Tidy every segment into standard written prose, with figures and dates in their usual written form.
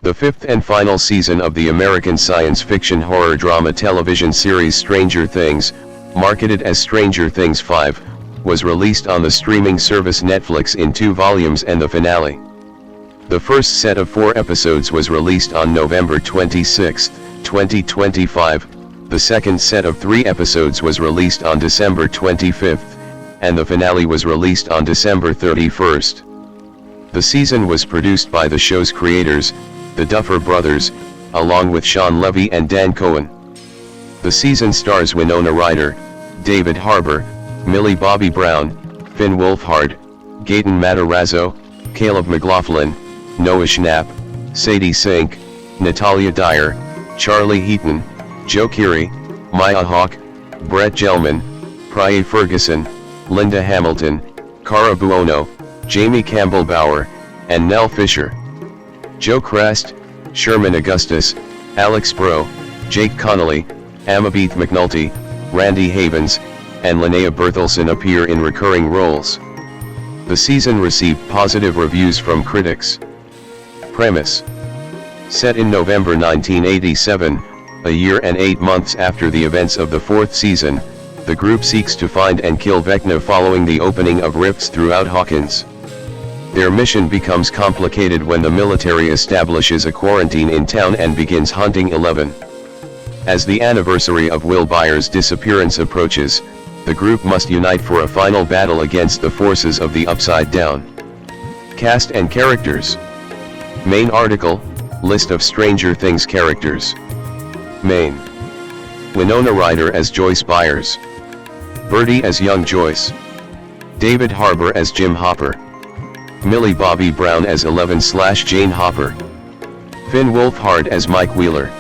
The fifth and final season of the American science fiction horror drama television series Stranger Things, marketed as Stranger Things 5, was released on the streaming service Netflix in 2 volumes and the finale. The first set of 4 episodes was released on November 26, 2025, the second set of 3 episodes was released on December 25, and the finale was released on December 31st. The season was produced by the show's creators, the Duffer Brothers, along with Sean Levy and Dan Cohen. The season stars Winona Ryder, David Harbour, Millie Bobby Brown, Finn Wolfhard, Gaten Matarazzo, Caleb McLaughlin, Noah Schnapp, Sadie Sink, Natalia Dyer, Charlie Heaton, Joe Keery, Maya Hawke, Brett Gelman, Prye Ferguson, Linda Hamilton, Cara Buono, Jamie Campbell Bower, and Nell Fisher. Joe Crest, Sherman Augustus, Alex Bro, Jake Connolly, Amabeth McNulty, Randy Havens, and Linnea Berthelsen appear in recurring roles. The season received positive reviews from critics. Premise: set in November 1987, a year and 8 months after the events of the 4th season, the group seeks to find and kill Vecna following the opening of rifts throughout Hawkins. Their mission becomes complicated when the military establishes a quarantine in town and begins hunting 11. As the anniversary of Will Byers' disappearance approaches, the group must unite for a final battle against the forces of the Upside Down. Cast and characters. Main article, list of Stranger Things characters. Main: Winona Ryder as Joyce Byers. Birdie as young Joyce. David Harbour as Jim Hopper. Millie Bobby Brown as 11/Jane Hopper. Finn Wolfhard as Mike Wheeler.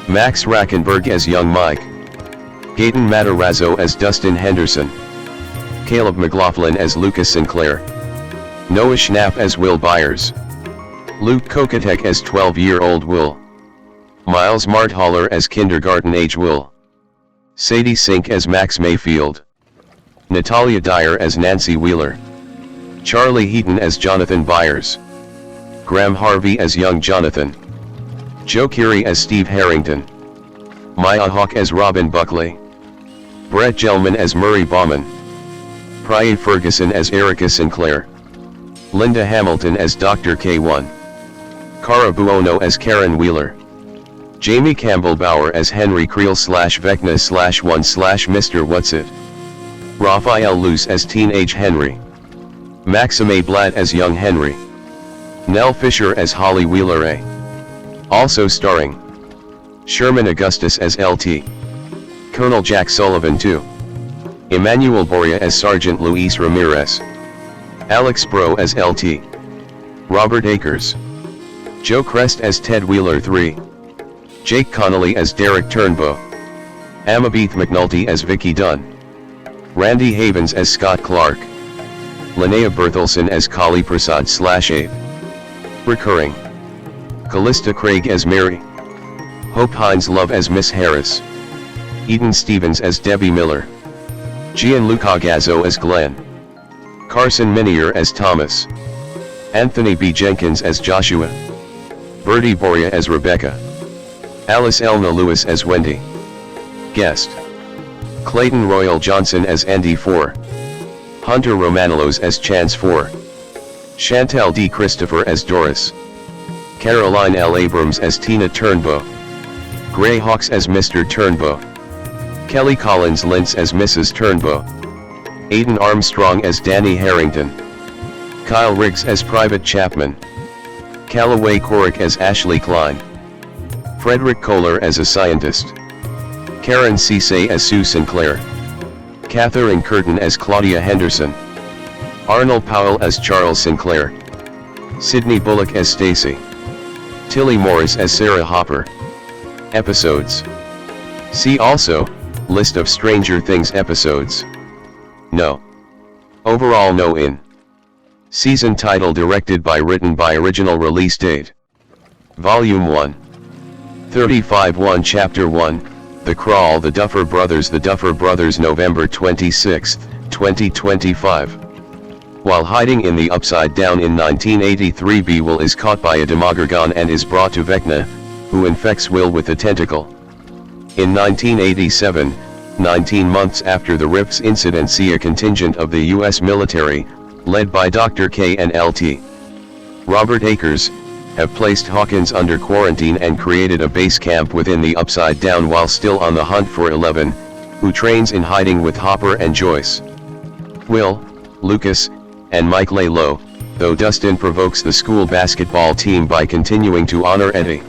Max Rackenberg as young Mike. Gaten Matarazzo as Dustin Henderson. Caleb McLaughlin as Lucas Sinclair. Noah Schnapp as Will Byers. Luke Kokotek as 12-year-old Will. Miles Marthaler as kindergarten-age Will. Sadie Sink as Max Mayfield. Natalia Dyer as Nancy Wheeler. Charlie Heaton as Jonathan Byers. Graham Harvey as young Jonathan. Joe Keery as Steve Harrington. Maya Hawke as Robin Buckley. Brett Gelman as Murray Bauman. Prye Ferguson as Erica Sinclair. Linda Hamilton as Dr. K1. Cara Buono as Karen Wheeler. Jamie Campbell Bower as Henry Creel/Vecna/1/Mr. Whatsit. Raphael Luce as Teenage Henry. Maxime Blatt as Young Henry. Nell Fisher as Holly Wheeler A. Also starring Sherman Augustus as LT. Colonel Jack Sullivan II. Emmanuel Boria as Sergeant Luis Ramirez. Alex Bro as LT. Robert Akers. Joe Crest as Ted Wheeler III. Jake Connolly as Derek Turnbow. Amabeth McNulty as Vicky Dunn. Randy Havens as Scott Clark. Linnea Berthelsen as Kali Prasad/Abe. Recurring: Callista Craig as Mary. Hope Hines Love as Miss Harris. Eden Stevens as Debbie Miller. Gianluca Gazzo as Glenn. Carson Minier as Thomas. Anthony B. Jenkins as Joshua. Bertie Boria as Rebecca. Alice Elna Lewis as Wendy. Guest: Clayton Royal Johnson as Andy 4. Hunter Romanelos as Chance 4. Chantel D. Christopher as Doris. Caroline L. Abrams as Tina Turnbow. Gray Hawks as Mr. Turnbow. Kelly Collins Lintz as Mrs. Turnbow. Aidan Armstrong as Danny Harrington. Kyle Riggs as Private Chapman. Callaway Corrick as Ashley Klein. Frederick Kohler as a scientist. Karen Cisse as Sue Sinclair. Catherine Curtin as Claudia Henderson. Arnold Powell as Charles Sinclair. Sydney Bullock as Stacy. Tilly Morris as Sarah Hopper. Episodes. See also, list of Stranger Things episodes. No. Overall no in. Season title directed by written by original release date. Volume 1. 35-1 Chapter 1, The Crawl The Duffer Brothers November 26, 2025. While hiding in the Upside Down in 1983, Will is caught by a Demogorgon and is brought to Vecna, who infects Will with a tentacle. In 1987, 19 months after the Rips incident, a contingent of the U.S. military, led by Dr. K and Lt. Robert Akers, have placed Hawkins under quarantine and created a base camp within the Upside Down while still on the hunt for 11, who trains in hiding with Hopper and Joyce. Will, Lucas, and Mike lay low, though Dustin provokes the school basketball team by continuing to honor Eddie.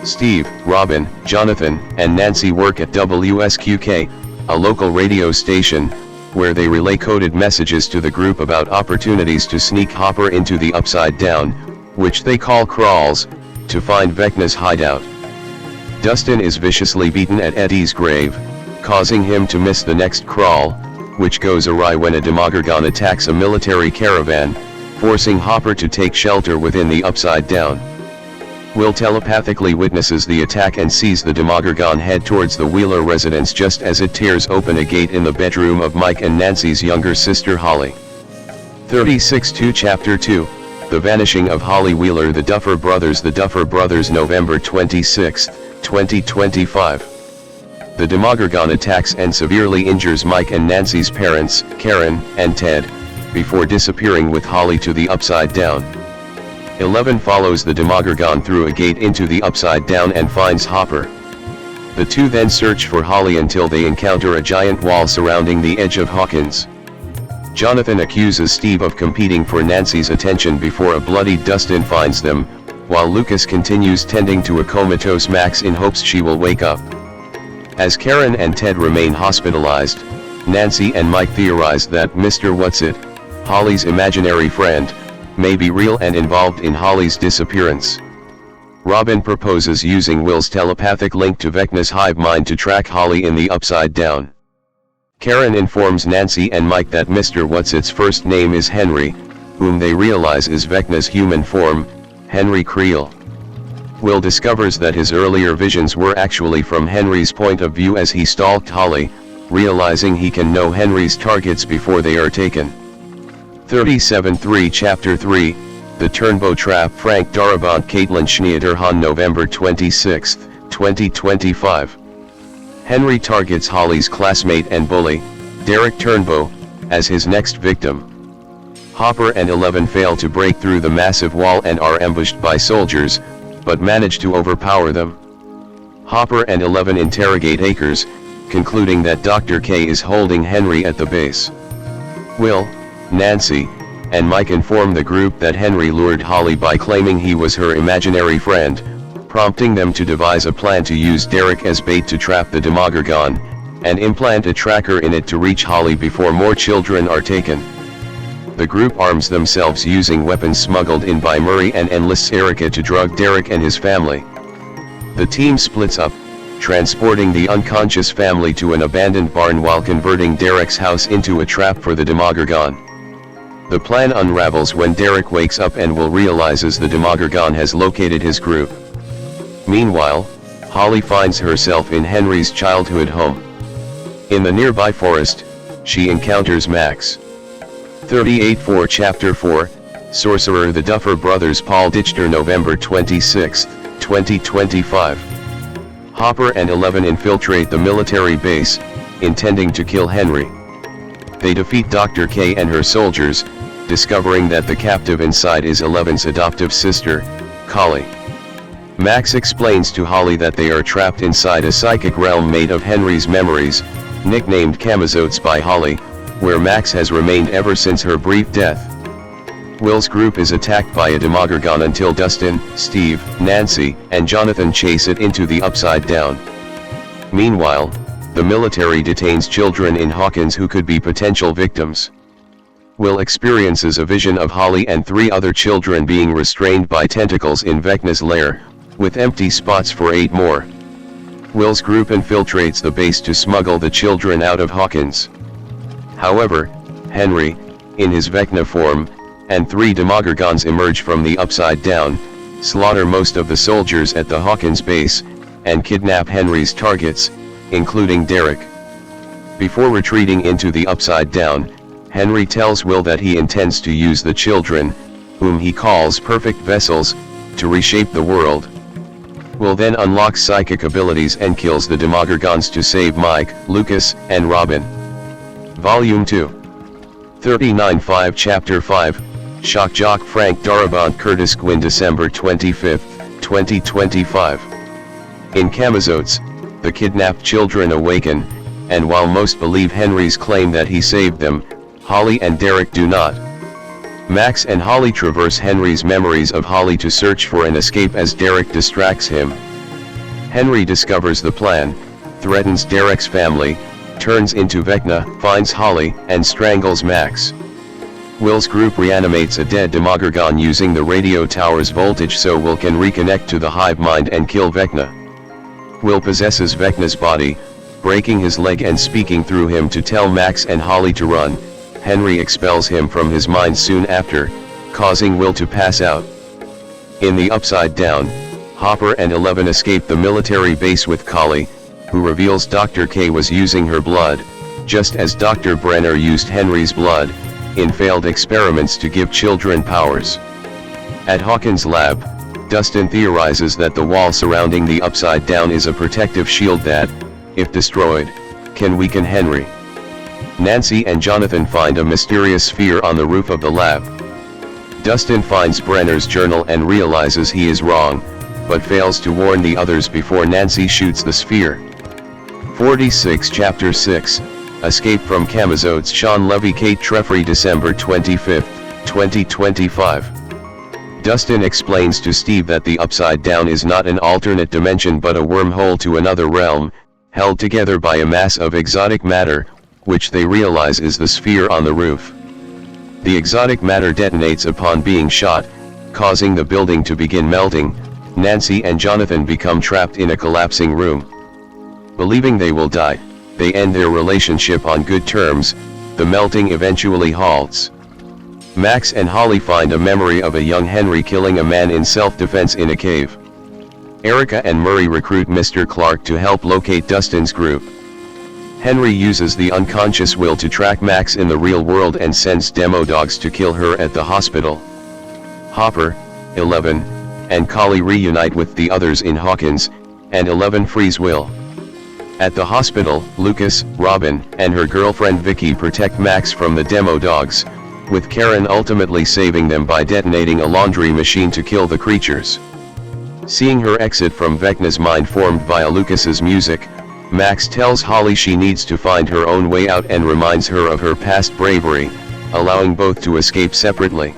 Steve, Robin, Jonathan, and Nancy work at WSQK, a local radio station, where they relay coded messages to the group about opportunities to sneak Hopper into the Upside Down, which they call crawls, to find Vecna's hideout. Dustin is viciously beaten at Eddie's grave, causing him to miss the next crawl, which goes awry when a Demogorgon attacks a military caravan, forcing Hopper to take shelter within the Upside Down. Will telepathically witnesses the attack and sees the Demogorgon head towards the Wheeler residence just as it tears open a gate in the bedroom of Mike and Nancy's younger sister Holly. 36-2 Chapter 2, The Vanishing of Holly Wheeler. The Duffer Brothers, November 26, 2025. The Demogorgon attacks and severely injures Mike and Nancy's parents, Karen and Ted, before disappearing with Holly to the Upside Down. 11 follows the Demogorgon through a gate into the Upside Down and finds Hopper. The two then search for Holly until they encounter a giant wall surrounding the edge of Hawkins. Jonathan accuses Steve of competing for Nancy's attention before a bloodied Dustin finds them, while Lucas continues tending to a comatose Max in hopes she will wake up. As Karen and Ted remain hospitalized, Nancy and Mike theorize that Mr. What's-It, Holly's imaginary friend, may be real and involved in Holly's disappearance. Robin proposes using Will's telepathic link to Vecna's hive mind to track Holly in the Upside Down. Karen informs Nancy and Mike that Mr. What's-It's first name is Henry, whom they realize is Vecna's human form, Henry Creel. Will discovers that his earlier visions were actually from Henry's point of view as he stalked Holly, realizing he can know Henry's targets before they are taken. 37-3 Chapter 3, The Turnbow Trap. Frank Darabont, Caitlin Schneiterhan, November 26, 2025. Henry targets Holly's classmate and bully, Derek Turnbow, as his next victim. Hopper and 11 fail to break through the massive wall and are ambushed by soldiers, but manage to overpower them. Hopper and 11 interrogate Akers, concluding that Dr. K is holding Henry at the base. Will, Nancy, and Mike inform the group that Henry lured Holly by claiming he was her imaginary friend, prompting them to devise a plan to use Derek as bait to trap the Demogorgon, and implant a tracker in it to reach Holly before more children are taken. The group arms themselves using weapons smuggled in by Murray and enlists Erica to drug Derek and his family. The team splits up, transporting the unconscious family to an abandoned barn while converting Derek's house into a trap for the Demogorgon. The plan unravels when Derek wakes up and Will realizes the Demogorgon has located his group. Meanwhile, Holly finds herself in Henry's childhood home. In the nearby forest, she encounters Max. 38-4 Chapter 4, Sorcerer. The Duffer Brothers, Paul Dichter, November 26, 2025. Hopper and 11 infiltrate the military base, intending to kill Henry. They defeat Dr. K and her soldiers, discovering that the captive inside is 11's adoptive sister, Holly. Max explains to Holly that they are trapped inside a psychic realm made of Henry's memories, nicknamed Camazotes by Holly, where Max has remained ever since her brief death. Will's group is attacked by a Demogorgon until Dustin, Steve, Nancy, and Jonathan chase it into the Upside Down. Meanwhile, the military detains children in Hawkins who could be potential victims. Will experiences a vision of Holly and 3 other children being restrained by tentacles in Vecna's lair, with empty spots for 8 more. Will's group infiltrates the base to smuggle the children out of Hawkins. However, Henry, in his Vecna form, and 3 Demogorgons emerge from the Upside Down, slaughter most of the soldiers at the Hawkins base, and kidnap Henry's targets, including Derek. Before retreating into the Upside Down, Henry tells Will that he intends to use the children, whom he calls perfect vessels, to reshape the world. Will then unlocks psychic abilities and kills the Demogorgons to save Mike, Lucas, and Robin. Volume 2. 39-5 Chapter 5, Shock Jock Frank Darabont Curtis Gwyn December 25, 2025. In Camazotes, the kidnapped children awaken, and while most believe Henry's claim that he saved them, Holly and Derek do not. Max and Holly traverse Henry's memories of Holly to search for an escape as Derek distracts him. Henry discovers the plan, threatens Derek's family, turns into Vecna, finds Holly, and strangles Max. Will's group reanimates a dead Demogorgon using the radio tower's voltage so Will can reconnect to the hive mind and kill Vecna. Will possesses Vecna's body, breaking his leg and speaking through him to tell Max and Holly to run. Henry expels him from his mind soon after, causing Will to pass out. In the Upside Down, Hopper and Eleven escape the military base with Collie, who reveals Dr. K was using her blood, just as Dr. Brenner used Henry's blood, in failed experiments to give children powers. At Hawkins' lab, Dustin theorizes that the wall surrounding the Upside Down is a protective shield that, if destroyed, can weaken Henry. Nancy and Jonathan find a mysterious sphere on the roof of the lab. Dustin finds Brenner's journal and realizes he is wrong, but fails to warn the others before Nancy shoots the sphere. 46 Chapter 6, Escape from Camazotes Sean Levy Kate Treffry December 25, 2025. Dustin explains to Steve that the Upside Down is not an alternate dimension but a wormhole to another realm, held together by a mass of exotic matter, which they realize is the sphere on the roof. The exotic matter detonates upon being shot, causing the building to begin melting. Nancy and Jonathan become trapped in a collapsing room. Believing they will die, they end their relationship on good terms. The melting eventually halts. Max and Holly find a memory of a young Henry killing a man in self-defense in a cave. Erica and Murray recruit Mr. Clark to help locate Dustin's group. Henry uses the unconscious Will to track Max in the real world and sends demo dogs to kill her at the hospital. Hopper, Eleven, and Collie reunite with the others in Hawkins, and Eleven frees Will. At the hospital, Lucas, Robin, and her girlfriend Vicky protect Max from the demo dogs, with Karen ultimately saving them by detonating a laundry machine to kill the creatures. Seeing her exit from Vecna's mind formed via Lucas's music, Max tells Holly she needs to find her own way out and reminds her of her past bravery, allowing both to escape separately.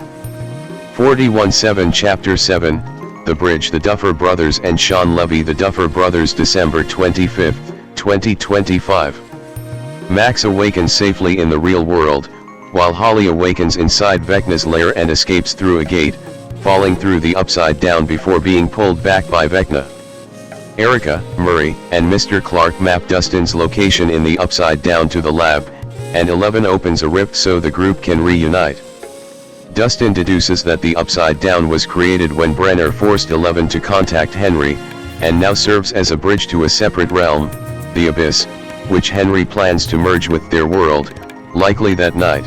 41-7 Chapter 7, The Bridge The Duffer Brothers and Sean Levy The Duffer Brothers December 25, 2025. Max awakens safely in the real world, while Holly awakens inside Vecna's lair and escapes through a gate, falling through the Upside Down before being pulled back by Vecna. Erica, Murray, and Mr. Clark map Dustin's location in the Upside Down to the lab, and Eleven opens a rift so the group can reunite. Dustin deduces that the Upside Down was created when Brenner forced Eleven to contact Henry, and now serves as a bridge to a separate realm, the Abyss, which Henry plans to merge with their world, likely that night.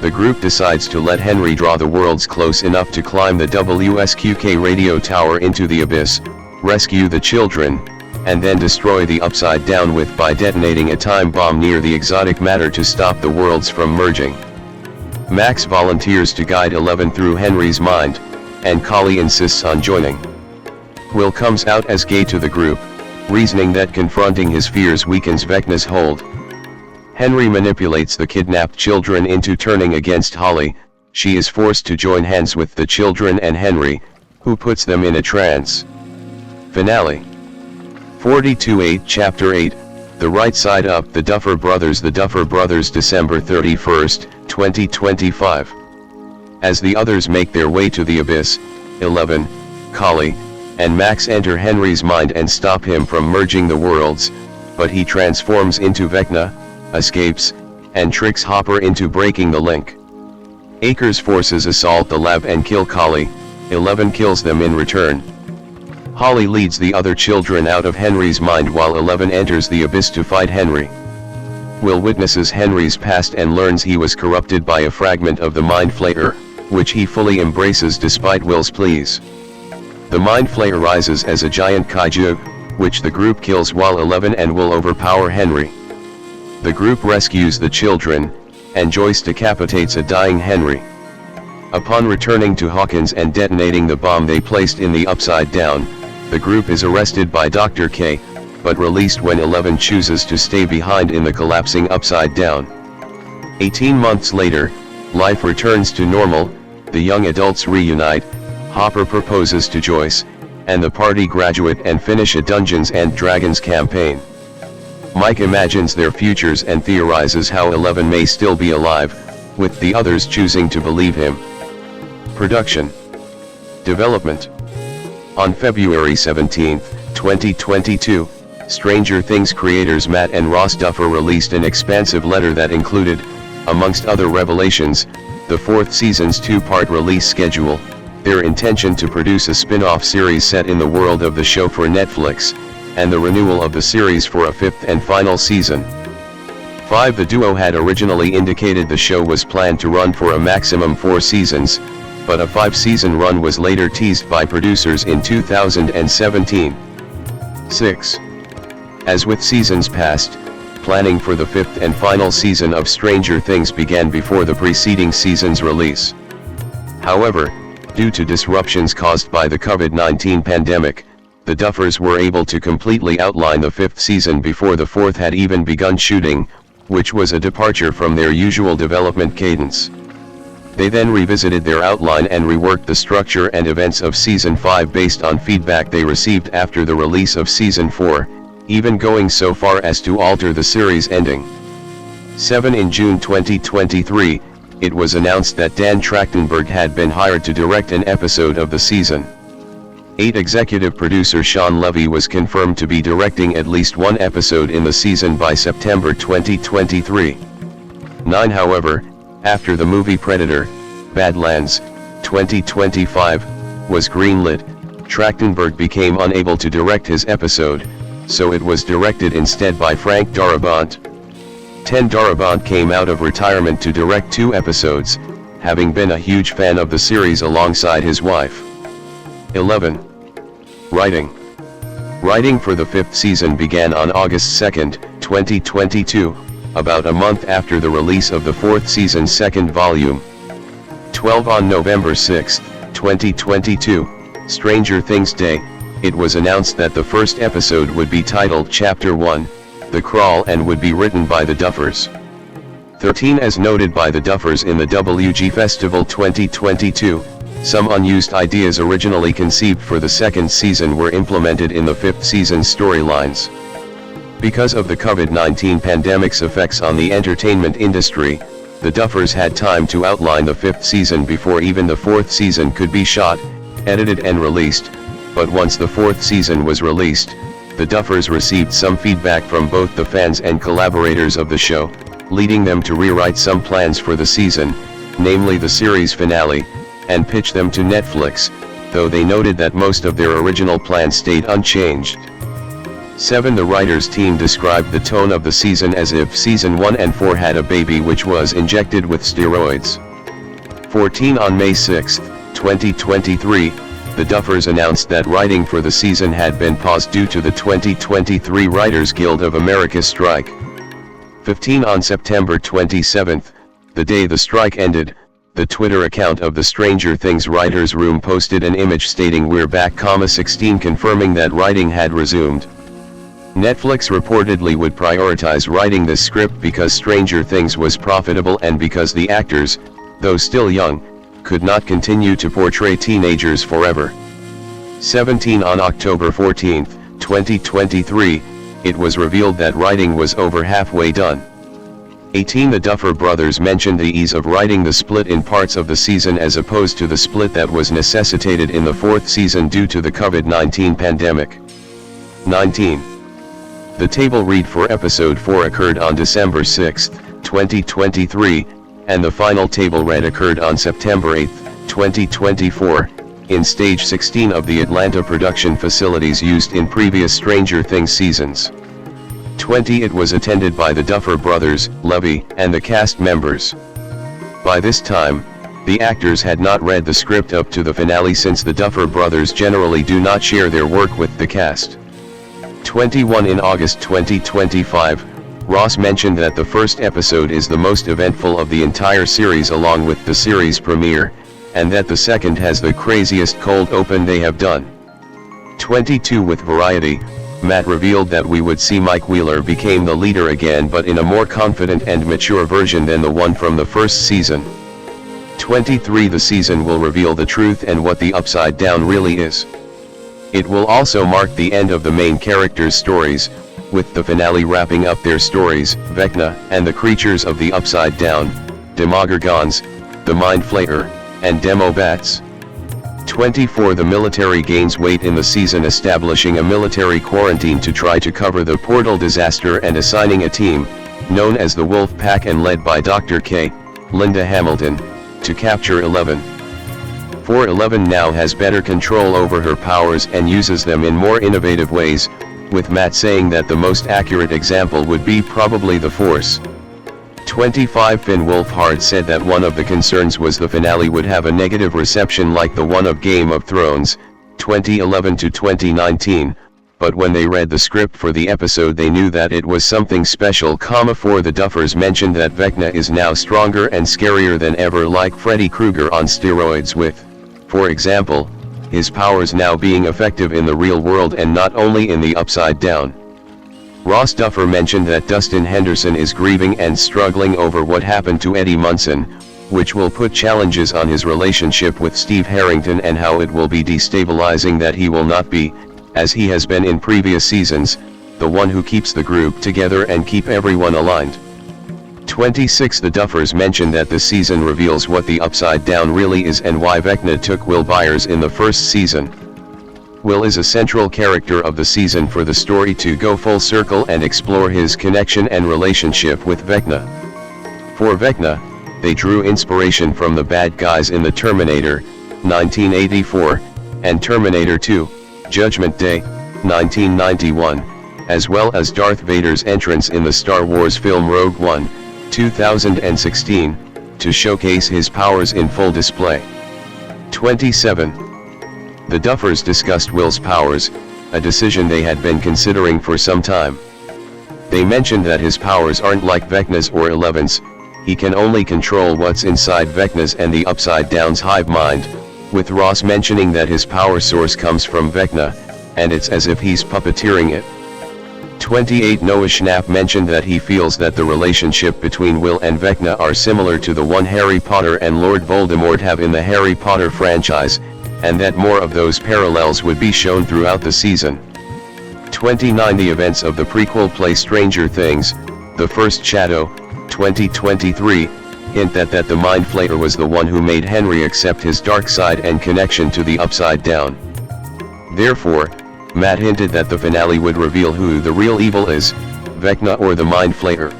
The group decides to let Henry draw the worlds close enough to climb the WSQK radio tower into the Abyss, rescue the children, and then destroy the Upside Down by detonating a time bomb near the exotic matter to stop the worlds from merging. Max volunteers to guide Eleven through Henry's mind, and Collie insists on joining. Will comes out as gay to the group, reasoning that confronting his fears weakens Vecna's hold. Henry manipulates the kidnapped children into turning against Holly. She is forced to join hands with the children and Henry, who puts them in a trance. Finale. 42-8 Chapter 8, The Right Side Up The Duffer Brothers December 31, 2025. As the others make their way to the Abyss, Eleven, Collie, and Max enter Henry's mind and stop him from merging the worlds, but he transforms into Vecna, escapes, and tricks Hopper into breaking the link. Akers forces assault the lab and kill Collie. Eleven kills them in return. Holly leads the other children out of Henry's mind while Eleven enters the Abyss to fight Henry. Will witnesses Henry's past and learns he was corrupted by a fragment of the Mind Flayer, which he fully embraces despite Will's pleas. The Mind Flayer rises as a giant kaiju, which the group kills while 11 and Will overpower Henry. The group rescues the children, and Joyce decapitates a dying Henry. Upon returning to Hawkins and detonating the bomb they placed in the Upside Down, the group is arrested by Dr. K, but released when 11 chooses to stay behind in the collapsing Upside Down. 18 months later, life returns to normal, the young adults reunite, Hopper proposes to Joyce, and the party graduate and finish a Dungeons and Dragons campaign. Mike imagines their futures and theorizes how 11 may still be alive, with the others choosing to believe him. Production. Development. On February 17, 2022, Stranger Things creators Matt and Ross Duffer released an expansive letter that included, amongst other revelations, the fourth season's two-part release schedule, their intention to produce a spin-off series set in the world of the show for Netflix, and the renewal of the series for a fifth and final season. 5. The duo had originally indicated the show was planned to run for a maximum 4 seasons, but a 5-season run was later teased by producers in 2017. 6. As with seasons past, planning for the fifth and final season of Stranger Things began before the preceding season's release. However, due to disruptions caused by the COVID-19 pandemic, the Duffers were able to completely outline the fifth season before the fourth had even begun shooting, which was a departure from their usual development cadence. They then revisited their outline and reworked the structure and events of Season 5 based on feedback they received after the release of Season 4, even going so far as to alter the series ending. 7. In June 2023, it was announced that Dan Trachtenberg had been hired to direct an episode of the season. 8. Executive producer Sean Levy was confirmed to be directing at least one episode in the season by September 2023. 9. However, after the movie Predator, Badlands, 2025, was greenlit, Trachtenberg became unable to direct his episode, so it was directed instead by Frank Darabont. 10. Darabont came out of retirement to direct 2 episodes, having been a huge fan of the series alongside his wife. 11. Writing. Writing for the 5th season began on August 2, 2022, about a month after the release of the 4th season's 2nd volume. 12. On November 6, 2022, Stranger Things Day, it was announced that the first episode would be titled Chapter 1, The Crawl, and would be written by the Duffers. 13. As noted by the Duffers in the WG Festival 2022, some unused ideas originally conceived for the 2nd season were implemented in the 5th season's storylines. Because of the COVID-19 pandemic's effects on the entertainment industry, the Duffers had time to outline the 5th season before even the 4th season could be shot, edited and released, but once the 4th season was released, the Duffers received some feedback from both the fans and collaborators of the show, leading them to rewrite some plans for the season, namely the series finale, and pitch them to Netflix, though they noted that most of their original plans stayed unchanged. 7. The writers' team described the tone of the season as if Season 1 and 4 had a baby which was injected with steroids. 14. On May 6, 2023, the Duffers announced that writing for the season had been paused due to the 2023 Writers Guild of America strike. 15. On September 27, the day the strike ended, the Twitter account of the Stranger Things writers' room posted an image stating "We're back, 16, confirming that writing had resumed. Netflix reportedly would prioritize writing this script because Stranger Things was profitable and because the actors, though still young, could not continue to portray teenagers forever. 17. On October 14, 2023, it was revealed that writing was over halfway done. 18. The Duffer brothers mentioned the ease of writing the split in parts of the season as opposed to the split that was necessitated in the 4th season due to the COVID-19 pandemic. 19. The table read for episode 4 occurred on December 6, 2023, and the final table read occurred on September 8, 2024, in Stage 16 of the Atlanta production facilities used in previous Stranger Things seasons. 20. It was attended by the Duffer brothers, Levy, and the cast members. By this time, the actors had not read the script up to the finale, since the Duffer brothers generally do not share their work with the cast. 21. In August 2025, Ross mentioned that the first episode is the most eventful of the entire series along with the series premiere, and that the second has the craziest cold open they have done. 22. With Variety, Matt revealed that we would see Mike Wheeler became the leader again, but in a more confident and mature version than the one from the first season. 23. The season will reveal the truth and what the Upside Down really is. It will also mark the end of the main characters' stories, with the finale wrapping up their stories, Vecna, and the creatures of the Upside Down, Demogorgons, the Mind Flayer, and Demobats. 24. The military gains weight in the season, establishing a military quarantine to try to cover the portal disaster and assigning a team, known as the Wolf Pack and led by Dr. K, Linda Hamilton, to capture 11. 411 now has better control over her powers and uses them in more innovative ways, with Matt saying that the most accurate example would be probably the Force. 25. Finn Wolfhard said that one of the concerns was the finale would have a negative reception like the one of Game of Thrones, 2011 to 2019, but when they read the script for the episode they knew that it was something special. 4. The Duffers mentioned that Vecna is now stronger and scarier than ever, like Freddy Krueger on steroids, with, for example, his powers now being effective in the real world and not only in the Upside Down. Ross Duffer mentioned that Dustin Henderson is grieving and struggling over what happened to Eddie Munson, which will put challenges on his relationship with Steve Harrington, and how it will be destabilizing that he will not be, as he has been in previous seasons, the one who keeps the group together and keep everyone aligned. 26. The Duffers mentioned that the season reveals what the Upside Down really is and why Vecna took Will Byers in the first season. Will is a central character of the season for the story to go full circle and explore his connection and relationship with Vecna. For Vecna, they drew inspiration from the bad guys in the Terminator, 1984, and Terminator 2, Judgment Day, 1991, as well as Darth Vader's entrance in the Star Wars film Rogue One, 2016, to showcase his powers in full display. 27. The Duffers discussed Will's powers, a decision they had been considering for some time. They mentioned that his powers aren't like Vecna's or Eleven's, he can only control what's inside Vecna's and the Upside Down's hive mind, with Ross mentioning that his power source comes from Vecna, and it's as if he's puppeteering it. 28. Noah Schnapp mentioned that he feels that the relationship between Will and Vecna are similar to the one Harry Potter and Lord Voldemort have in the Harry Potter franchise, and that more of those parallels would be shown throughout the season. 29. The events of the prequel play Stranger Things, The First Shadow, 2023, hint that the Mind Flayer was the one who made Henry accept his dark side and connection to the Upside Down. Therefore, Matt hinted that the finale would reveal who the real evil is, Vecna or the Mind Flayer.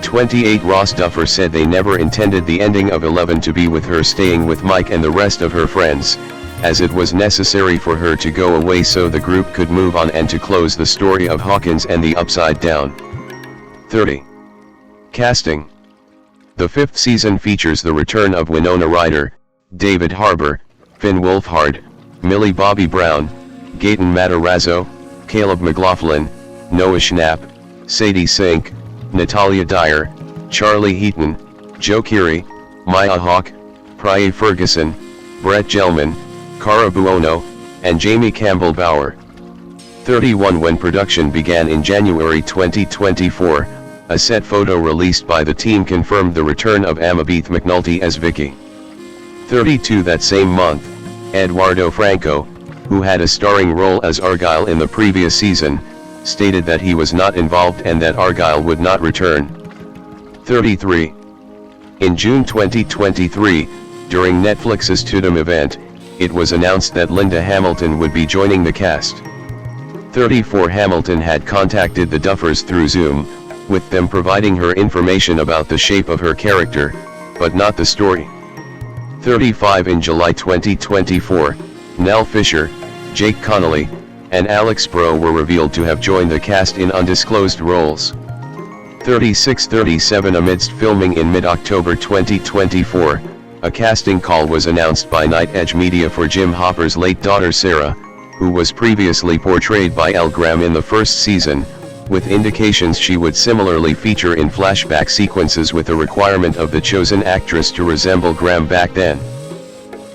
28. Ross Duffer said they never intended the ending of 11 to be with her staying with Mike and the rest of her friends, as it was necessary for her to go away so the group could move on and to close the story of Hawkins and the Upside Down. 30. Casting. The fifth season features the return of Winona Ryder, David Harbour, Finn Wolfhard, Millie Bobby Brown, Gaten Matarazzo, Caleb McLaughlin, Noah Schnapp, Sadie Sink, Natalia Dyer, Charlie Heaton, Joe Keery, Maya Hawke, Prye Ferguson, Brett Gelman, Cara Buono, and Jamie Campbell Bower. 31. When production began in January 2024, a set photo released by the team confirmed the return of Amabeth McNulty as Vicky. 32. That same month, Eduardo Franco, who had a starring role as Argyle in the previous season, stated that he was not involved and that Argyle would not return. 33. In June 2023, during Netflix's Tudum event, it was announced that Linda Hamilton would be joining the cast. 34. Hamilton had contacted the Duffers through Zoom, with them providing her information about the shape of her character, but not the story. 35. In July 2024, Nell Fisher, Jake Connolly, and Alex Bro were revealed to have joined the cast in undisclosed roles. 36-37 Amidst filming in mid-October 2024, a casting call was announced by Night Edge Media for Jim Hopper's late daughter Sarah, who was previously portrayed by Elle Graham in the first season, with indications she would similarly feature in flashback sequences with a requirement of the chosen actress to resemble Graham back then.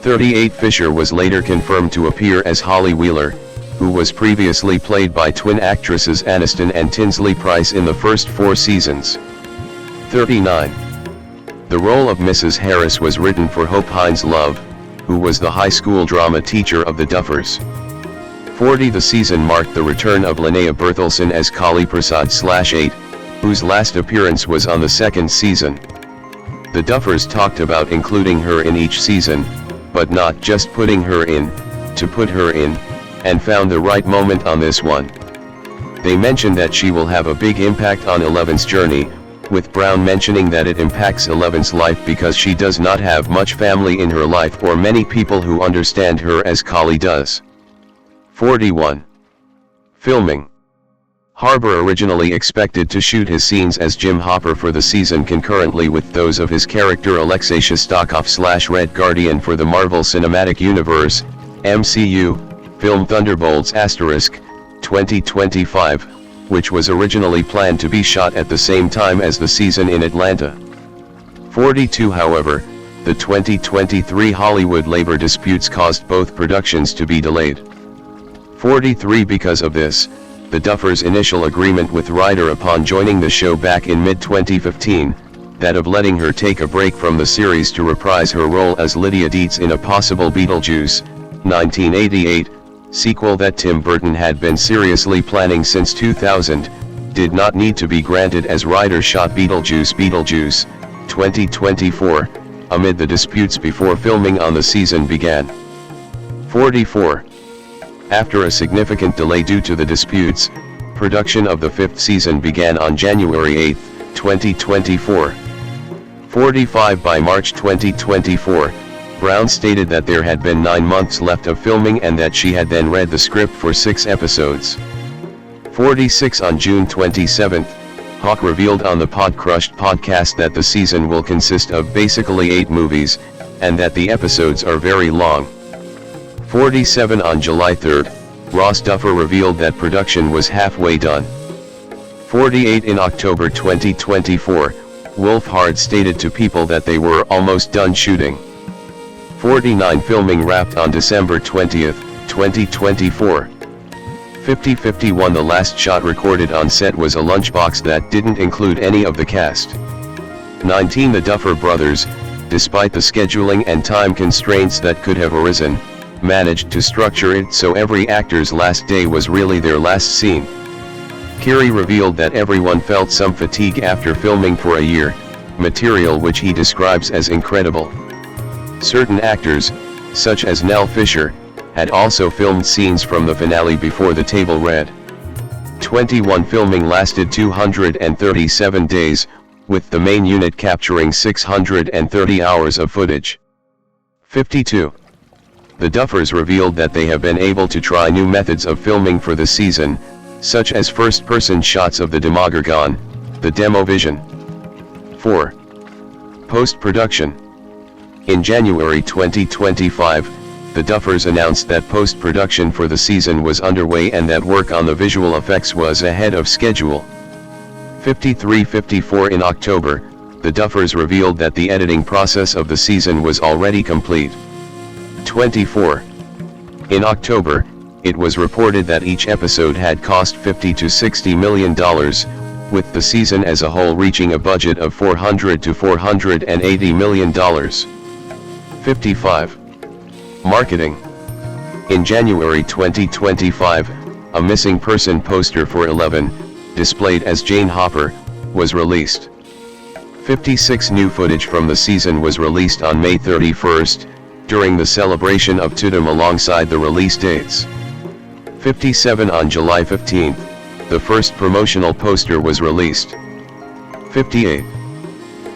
38 Fisher was later confirmed to appear as Holly Wheeler, who was previously played by twin actresses Aniston and Tinsley Price in the first 4 seasons. 39. The role of Mrs. Harris was written for Hope Hines Love, who was the high school drama teacher of the Duffers. 40. The season marked the return of Linnea Berthelsen as Kali Prasad/8, whose last appearance was on the 2nd season. The Duffers talked about including her in each season, but not just putting her in, to put her in, and found the right moment on this one. They mentioned that she will have a big impact on Eleven's journey, with Brown mentioning that it impacts Eleven's life because she does not have much family in her life or many people who understand her as Kali does. 41. Filming. Harbour originally expected to shoot his scenes as Jim Hopper for the season concurrently with those of his character Alexei Shostakov/Red Guardian for the Marvel Cinematic Universe, MCU, film Thunderbolts** 2025, which was originally planned to be shot at the same time as the season in Atlanta. 42. However, the 2023 Hollywood labor disputes caused both productions to be delayed. 43. Because of this, the Duffers' initial agreement with Ryder upon joining the show back in mid-2015, that of letting her take a break from the series to reprise her role as Lydia Dietz in a possible Beetlejuice, 1988, sequel that Tim Burton had been seriously planning since 2000, did not need to be granted as Ryder shot Beetlejuice 2024, amid the disputes before filming on the season began. 44. After a significant delay due to the disputes, production of the 5th season began on January 8, 2024. 45. By March 2024, Brown stated that there had been 9 months left of filming and that she had then read the script for 6 episodes. 46. On June 27, Hawk revealed on the Podcrushed podcast that the season will consist of basically 8 movies, and that the episodes are very long. 47. On July 3, Ross Duffer revealed that production was halfway done. 48. In October 2024, Wolfhard stated to People that they were almost done shooting. 49. Filming wrapped on December 20, 2024. 50-51. The last shot recorded on set was a lunchbox that didn't include any of the cast. 19. The Duffer brothers, despite the scheduling and time constraints that could have arisen, managed to structure it so every actor's last day was really their last scene. Kiri revealed that everyone felt some fatigue after filming for a year, material which he describes as incredible. Certain actors, such as Nell Fisher, had also filmed scenes from the finale before the table read. 21. Filming lasted 237 days, with the main unit capturing 630 hours of footage. 52. The Duffers revealed that they have been able to try new methods of filming for the season, such as first-person shots of the Demogorgon, the Demovision. 4. Post-production. In January 2025, the Duffers announced that post-production for the season was underway and that work on the visual effects was ahead of schedule. 53-54. In October, the Duffers revealed that the editing process of the season was already complete. 24. In October, it was reported that each episode had cost $50 to $60 million, with the season as a whole reaching a budget of $400 to $480 million. 55. Marketing. In January 2025, a missing person poster for 11, displayed as Jane Hopper, was released. 56. New footage from the season was released on May 31st, during the celebration of Tudum alongside the release dates. 57. On July 15th, the first promotional poster was released. 58.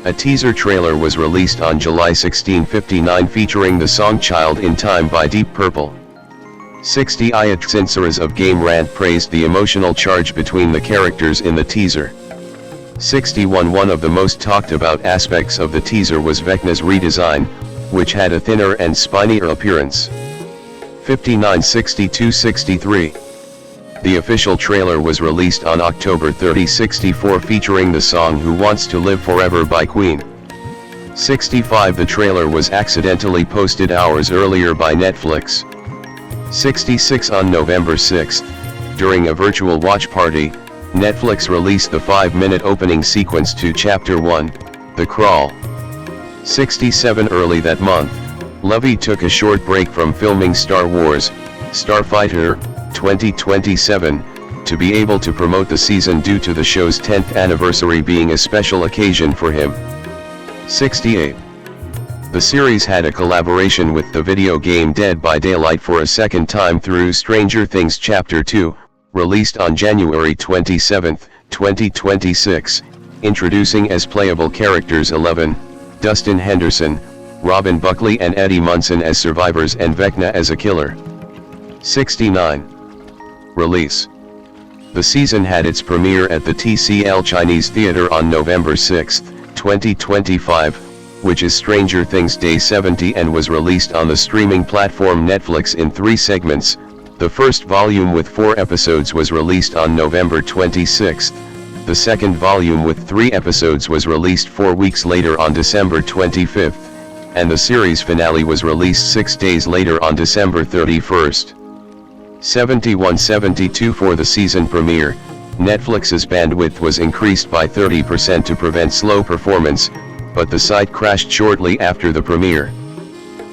A teaser trailer was released on July 16. 59. Featuring the song Child in Time by Deep Purple. 60 Censors of Game Rant praised the emotional charge between the characters in the teaser. 61 One of the most talked about aspects of the teaser was Vecna's redesign, which had a thinner and spinier appearance. 59 62 63 The official trailer was released on October 30 64 featuring the song Who Wants to Live Forever by Queen. 65 The trailer was accidentally posted hours earlier by Netflix. 66 On November 6, during a virtual watch party, Netflix released the 5-minute opening sequence to Chapter 1, The Crawl. 67 Early that month, Lovey took a short break from filming Star Wars, Starfighter, 2027, to be able to promote the season due to the show's 10th anniversary being a special occasion for him. 68 The series had a collaboration with the video game Dead by Daylight for a second time through Stranger Things Chapter 2, released on January 27, 2026, introducing as playable characters 11, Dustin Henderson, Robin Buckley and Eddie Munson as survivors and Vecna as a killer. 69 Release. The season had its premiere at the TCL Chinese Theater on November 6, 2025, which is Stranger Things Day 70, and was released on the streaming platform Netflix in 3 segments. The first volume with 4 episodes was released on November 26. The second volume with 3 episodes was released 4 weeks later on December 25, and the series finale was released 6 days later on December 31. 71-72 For the season premiere, Netflix's bandwidth was increased by 30% to prevent slow performance, but the site crashed shortly after the premiere.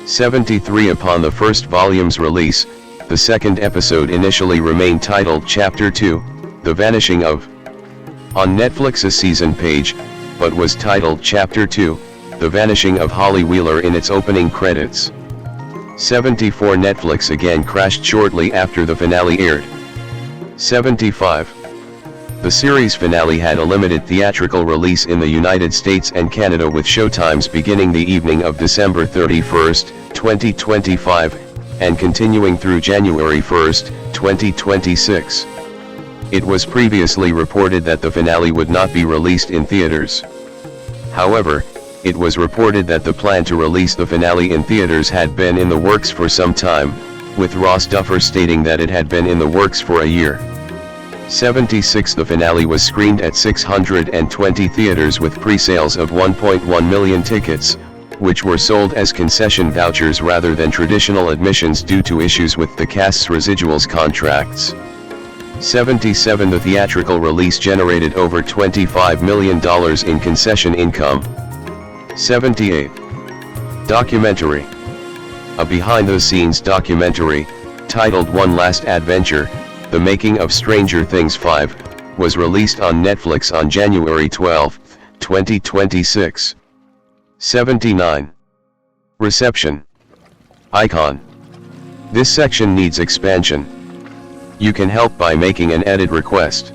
73 Upon the first volume's release, the second episode initially remained titled Chapter 2, The Vanishing of, on Netflix's season page, but was titled Chapter 2, The Vanishing of Holly Wheeler in its opening credits. 74 Netflix again crashed shortly after the finale aired. 75 The series finale had a limited theatrical release in the United States and Canada with showtimes beginning the evening of December 31, 2025, and continuing through January 1, 2026. It was previously reported that the finale would not be released in theaters. However, it was reported that the plan to release the finale in theaters had been in the works for some time, with Ross Duffer stating that it had been in the works for a year. 76 The finale was screened at 620 theaters with pre-sales of 1.1 million tickets, which were sold as concession vouchers rather than traditional admissions due to issues with the cast's residuals contracts. 77 The theatrical release generated over $25 million in concession income. 78 Documentary. A behind-the-scenes documentary, titled One Last Adventure, The Making of Stranger Things 5, was released on Netflix on January 12, 2026. 79 Reception. Icon. This section needs expansion. You can help by making an edit request.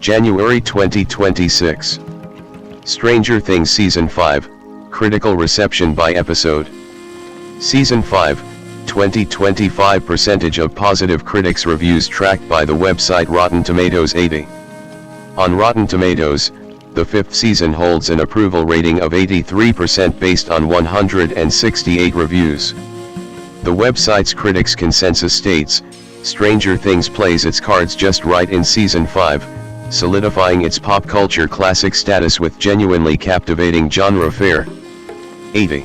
January 2026. Stranger Things Season 5, Critical Reception by Episode. Season 5, 2025 percentage of positive critics reviews tracked by the website Rotten Tomatoes 80. On Rotten Tomatoes, the 5th season holds an approval rating of 83% based on 168 reviews. The website's critics' consensus states, Stranger Things plays its cards just right in Season 5, solidifying its pop culture classic status with genuinely captivating genre fare. 80.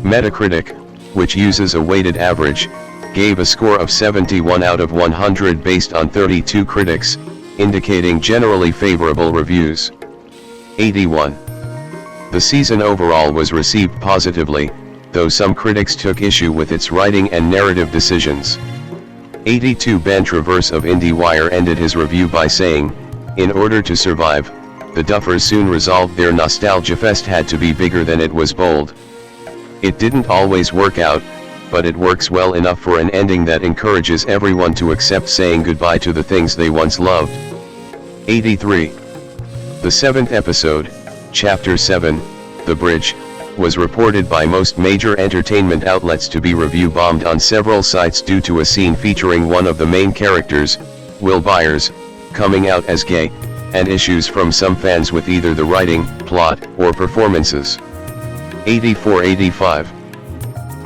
Metacritic, which uses a weighted average, gave a score of 71 out of 100 based on 32 critics, indicating generally favorable reviews. 81. The season overall was received positively, though some critics took issue with its writing and narrative decisions. 82. Ben Traverse of IndieWire ended his review by saying, "In order to survive, the Duffers soon resolved their nostalgia fest had to be bigger than it was bold. It didn't always work out, but it works well enough for an ending that encourages everyone to accept saying goodbye to the things they once loved." 83. The 7th episode, Chapter 7, The Bridge, was reported by most major entertainment outlets to be review bombed on several sites due to a scene featuring one of the main characters, Will Byers, coming out as gay, and issues from some fans with either the writing, plot, or performances. 84-85.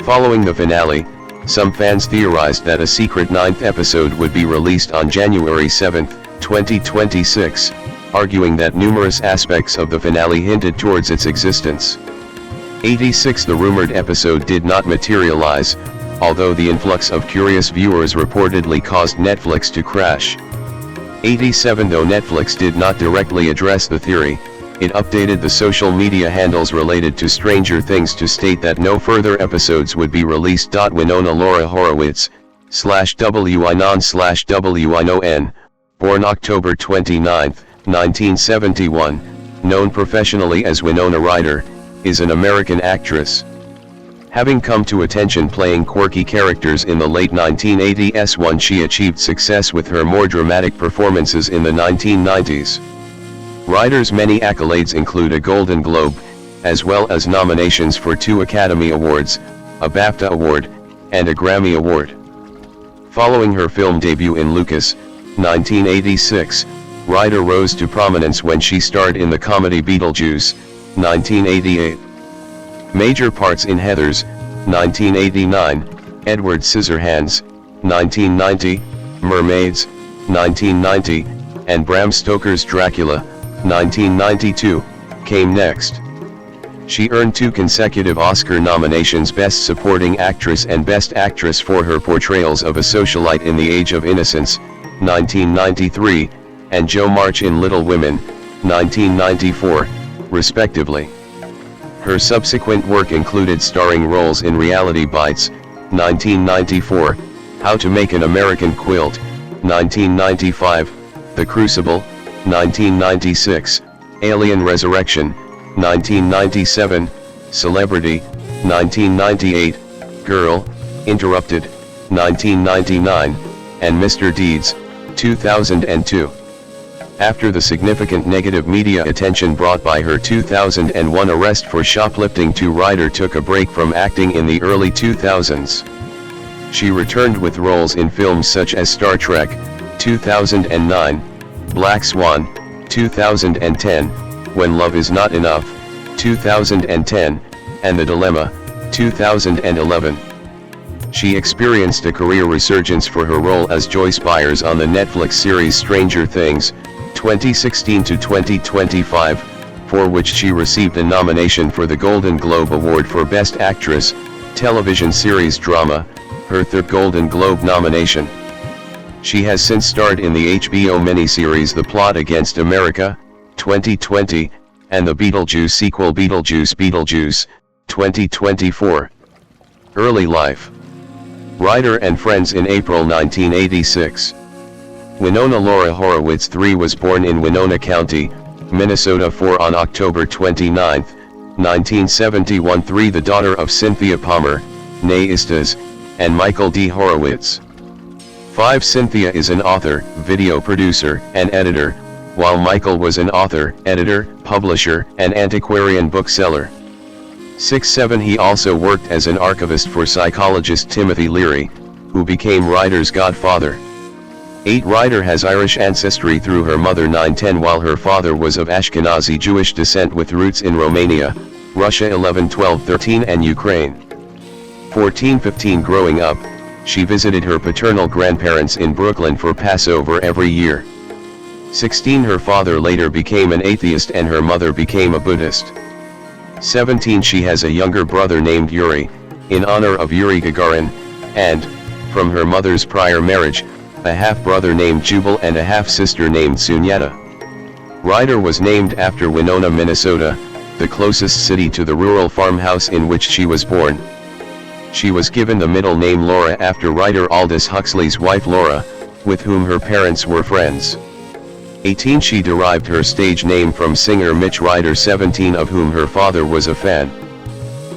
Following the finale, some fans theorized that a secret 9th episode would be released on January 7, 2026, arguing that numerous aspects of the finale hinted towards its existence. 86. The rumored episode did not materialize, although the influx of curious viewers reportedly caused Netflix to crash. 87. Though Netflix did not directly address the theory, it updated the social media handles related to Stranger Things to state that no further episodes would be released. Winona Laura Horowitz, /WINON/WINON, born October 29, 1971, known professionally as Winona Ryder, is an American actress. Having come to attention playing quirky characters in the late 1980s when she achieved success with her more dramatic performances in the 1990s. Ryder's many accolades include a Golden Globe, as well as nominations for 2 Academy Awards, a BAFTA Award, and a Grammy Award. Following her film debut in Lucas, 1986, Ryder rose to prominence when she starred in the comedy Beetlejuice, 1988. Major parts in Heathers, 1989, Edward Scissorhands, 1990, Mermaids, 1990, and Bram Stoker's Dracula, 1992, came next. She earned 2 consecutive Oscar nominations, Best Supporting Actress and Best Actress for her portrayals of a socialite in The Age of Innocence, 1993, and Jo March in Little Women, 1994, respectively. Her subsequent work included starring roles in Reality Bites, 1994, How to Make an American Quilt, 1995, The Crucible, 1996, Alien Resurrection, 1997, Celebrity, 1998, Girl, Interrupted, 1999, and Mr. Deeds, 2002. After the significant negative media attention brought by her 2001 arrest for shoplifting, Ryder took a break from acting in the early 2000s. She returned with roles in films such as Star Trek, 2009, Black Swan, 2010, When Love Is Not Enough, 2010, and The Dilemma, 2011. She experienced a career resurgence for her role as Joyce Byers on the Netflix series Stranger Things, 2016 to 2025, for which she received a nomination for the Golden Globe Award for Best Actress, Television Series Drama, her 3rd Golden Globe nomination. She has since starred in the HBO miniseries The Plot Against America, 2020, and the Beetlejuice sequel Beetlejuice, 2024. Early life. Ryder and Friends in April 1986. Winona Laura Horowitz III was born in Winona County, Minnesota on October 29, 1971, the daughter of Cynthia Palmer, née Istas, and Michael D. Horowitz. 5. Cynthia is an author, video producer, and editor, while Michael was an author, editor, publisher, and antiquarian bookseller. 6-7 He also worked as an archivist for psychologist Timothy Leary, who became Ryder's godfather. 8 Ryder has Irish ancestry through her mother. 9-10 While her father was of Ashkenazi Jewish descent with roots in Romania, Russia. 11-12-13 and Ukraine. 14-15 Growing up, she visited her paternal grandparents in Brooklyn for Passover every year. 16 Her father later became an atheist and her mother became a Buddhist. 17 She has a younger brother named Yuri, in honor of Yuri Gagarin, and, from her mother's prior marriage, a half-brother named Jubal and a half-sister named Sunyata. Ryder was named after Winona, Minnesota, the closest city to the rural farmhouse in which she was born. She was given the middle name Laura after writer Aldous Huxley's wife Laura, with whom her parents were friends. 18 She derived her stage name from singer Mitch Ryder, 17 of whom her father was a fan.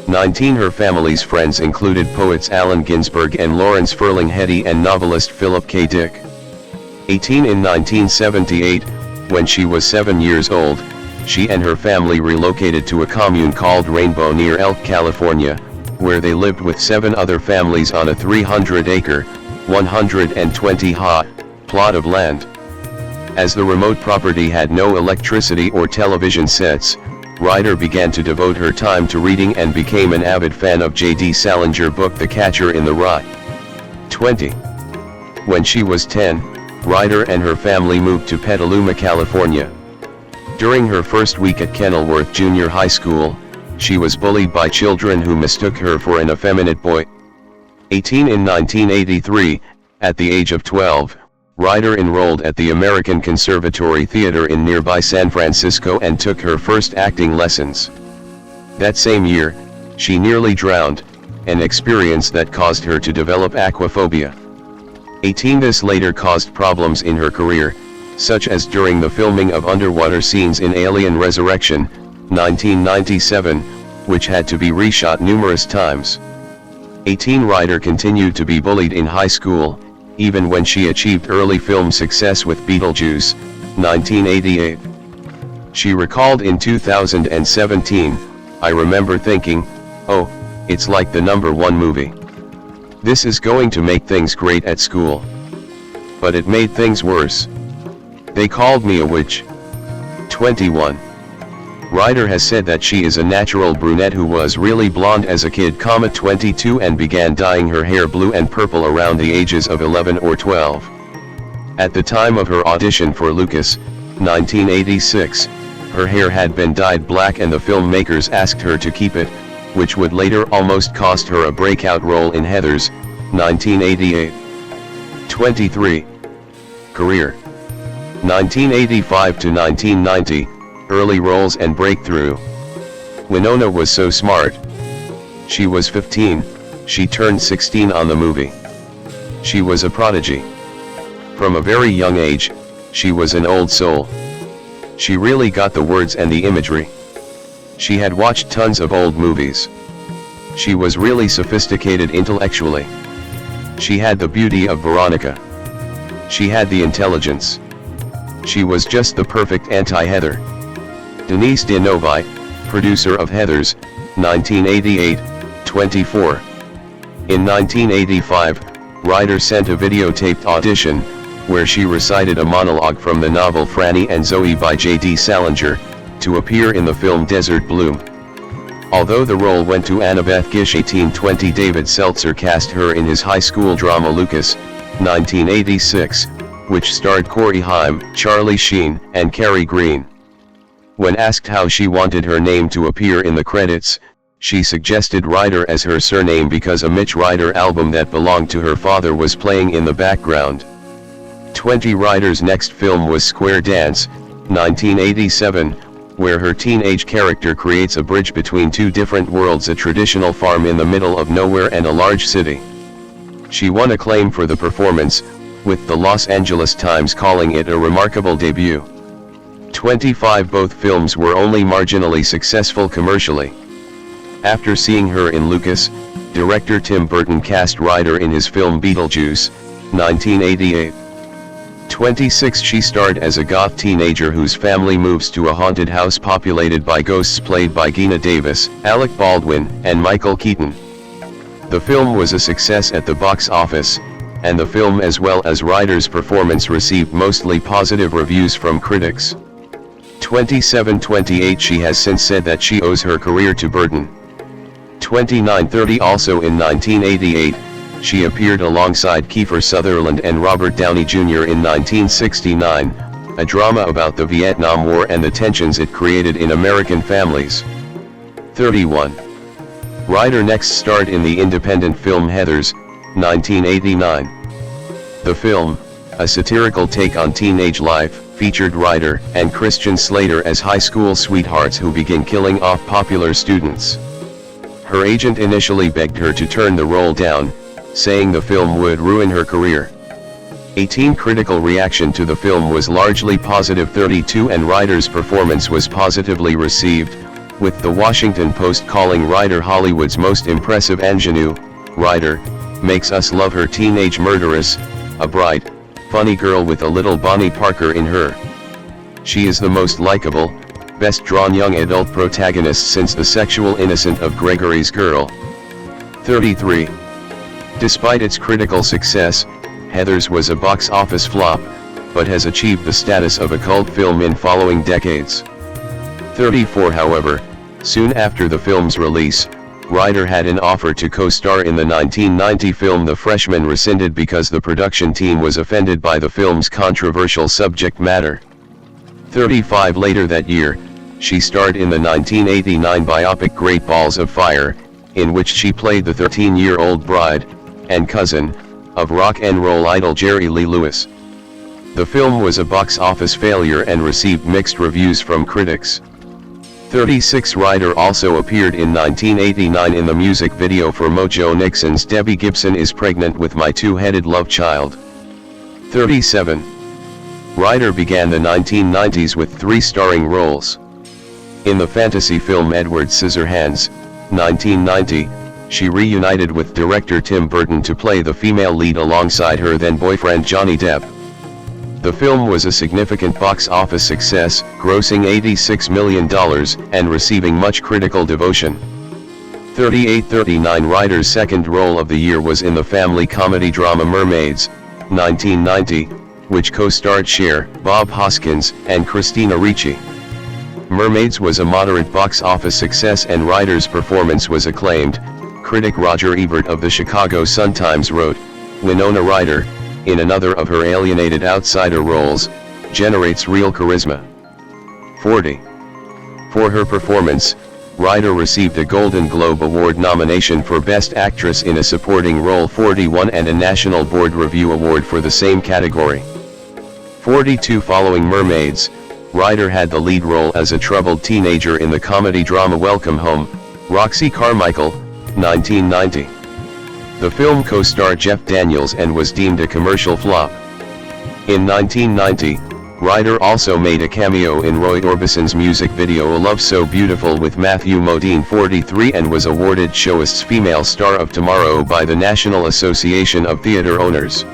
19 Her family's friends included poets Allen Ginsberg and Lawrence Ferlinghetti and novelist Philip K. Dick. 18 In 1978, when she was 7 years old, she and her family relocated to a commune called Rainbow near Elk, California, where they lived with 7 other families on a 300-acre, 120-ha plot of land. As the remote property had no electricity or television sets, Ryder began to devote her time to reading and became an avid fan of J.D. Salinger book The Catcher in the Rye. 20. When she was 10, Ryder and her family moved to Petaluma, California. During her first week at Kenilworth Junior High School, she was bullied by children who mistook her for an effeminate boy. 18. In 1983, at the age of 12, Ryder enrolled at the American Conservatory Theater in nearby San Francisco and took her first acting lessons. That same year, she nearly drowned, an experience that caused her to develop aquaphobia. 18. This later caused problems in her career, such as during the filming of underwater scenes in Alien Resurrection, 1997, which had to be reshot numerous times. 18. Ryder continued to be bullied in high school, even when she achieved early film success with Beetlejuice, 1988. She recalled in 2017, "I remember thinking, oh, it's like the #1 movie. This is going to make things great at school. But it made things worse. They called me a witch." 21. Ryder has said that she is a natural brunette who was really blonde as a kid, 22, and began dyeing her hair blue and purple around the ages of 11 or 12. At the time of her audition for Lucas, 1986, her hair had been dyed black and the filmmakers asked her to keep it, which would later almost cost her a breakout role in Heathers, 1988. 23. Career. 1985 to 1990. Early roles and breakthrough. Winona was so smart. She was 15, she turned 16 on the movie. She was a prodigy. From a very young age, she was an old soul. She really got the words and the imagery. She had watched tons of old movies. She was really sophisticated intellectually. She had the beauty of Veronica. She had the intelligence. She was just the perfect anti-Heather. Denise De Novi, producer of Heathers, 1988, 24. In 1985, Ryder sent a videotaped audition, where she recited a monologue from the novel Franny and Zoe by J.D. Salinger, to appear in the film Desert Bloom. Although the role went to Annabeth Gish, 1820, David Seltzer cast her in his high school drama Lucas, 1986, which starred Corey Haim, Charlie Sheen, and Cary Green. When asked how she wanted her name to appear in the credits, she suggested Ryder as her surname because a Mitch Ryder album that belonged to her father was playing in the background. 20. Ryder's next film was Square Dance, 1987, where her teenage character creates a bridge between two different worlds, a traditional farm in the middle of nowhere and a large city. She won acclaim for the performance, with the Los Angeles Times calling it a remarkable debut. 25. Both films were only marginally successful commercially. After seeing her in Lucas, director Tim Burton cast Ryder in his film Beetlejuice, 1988. 26. She starred as a goth teenager whose family moves to a haunted house populated by ghosts played by Geena Davis, Alec Baldwin, and Michael Keaton. The film was a success at the box office, and the film as well as Ryder's performance received mostly positive reviews from critics. 27-28. She has since said that she owes her career to Burton. 29-30. Also in 1988, she appeared alongside Kiefer Sutherland and Robert Downey Jr. in 1969, a drama about the Vietnam War and the tensions it created in American families. 31. Ryder next starred in the independent film Heathers, 1989. The film, a satirical take on teenage life, featured Ryder and Christian Slater as high school sweethearts who begin killing off popular students. Her agent initially begged her to turn the role down, saying the film would ruin her career. 18. Critical reaction to the film was largely positive. 32. And Ryder's performance was positively received, with the Washington Post calling Ryder Hollywood's most impressive ingenue. Ryder makes us love her teenage murderess, a bright, funny girl with a little Bonnie Parker in her. She is the most likable, Best Drawn Young Adult Protagonist since The Sexual Innocent of Gregory's Girl. 33. Despite its critical success, Heathers was a box office flop, but has achieved the status of a cult film in following decades. 34. However, soon after the film's release, Ryder had an offer to co-star in the 1990 film The Freshman rescinded because the production team was offended by the film's controversial subject matter. 35. Later that year, she starred in the 1989 biopic Great Balls of Fire, in which she played the 13-year-old bride, and cousin, of rock and roll idol Jerry Lee Lewis. The film was a box office failure and received mixed reviews from critics. 36. Ryder also appeared in 1989 in the music video for Mojo Nixon's Debbie Gibson Is Pregnant with My Two-Headed Love Child. 37. Ryder began the 1990s with 3 starring roles. In the fantasy film Edward Scissorhands, 1990, she reunited with director Tim Burton to play the female lead alongside her then-boyfriend Johnny Depp. The film was a significant box office success, grossing $86 million, and receiving much critical devotion. 38. 39. Ryder's second role of the year was in the family comedy drama Mermaids, 1990, which co-starred Cher, Bob Hoskins, and Christina Ricci. Mermaids was a moderate box office success and Ryder's performance was acclaimed. Critic Roger Ebert of the Chicago Sun-Times wrote, "Winona Ryder, in another of her alienated outsider roles, generates real charisma." 40. For her performance, Ryder received a Golden Globe Award nomination for Best Actress in a Supporting Role 41 and a National Board Review Award for the same category. 42. Following Mermaids, Ryder had the lead role as a troubled teenager in the comedy drama Welcome Home, Roxy Carmichael, 1990. The film co-starred Jeff Daniels and was deemed a commercial flop. In 1990, Ryder also made a cameo in Roy Orbison's music video A Love So Beautiful with Matthew Modine 43 and was awarded Showist's Female Star of Tomorrow by the National Association of Theatre Owners.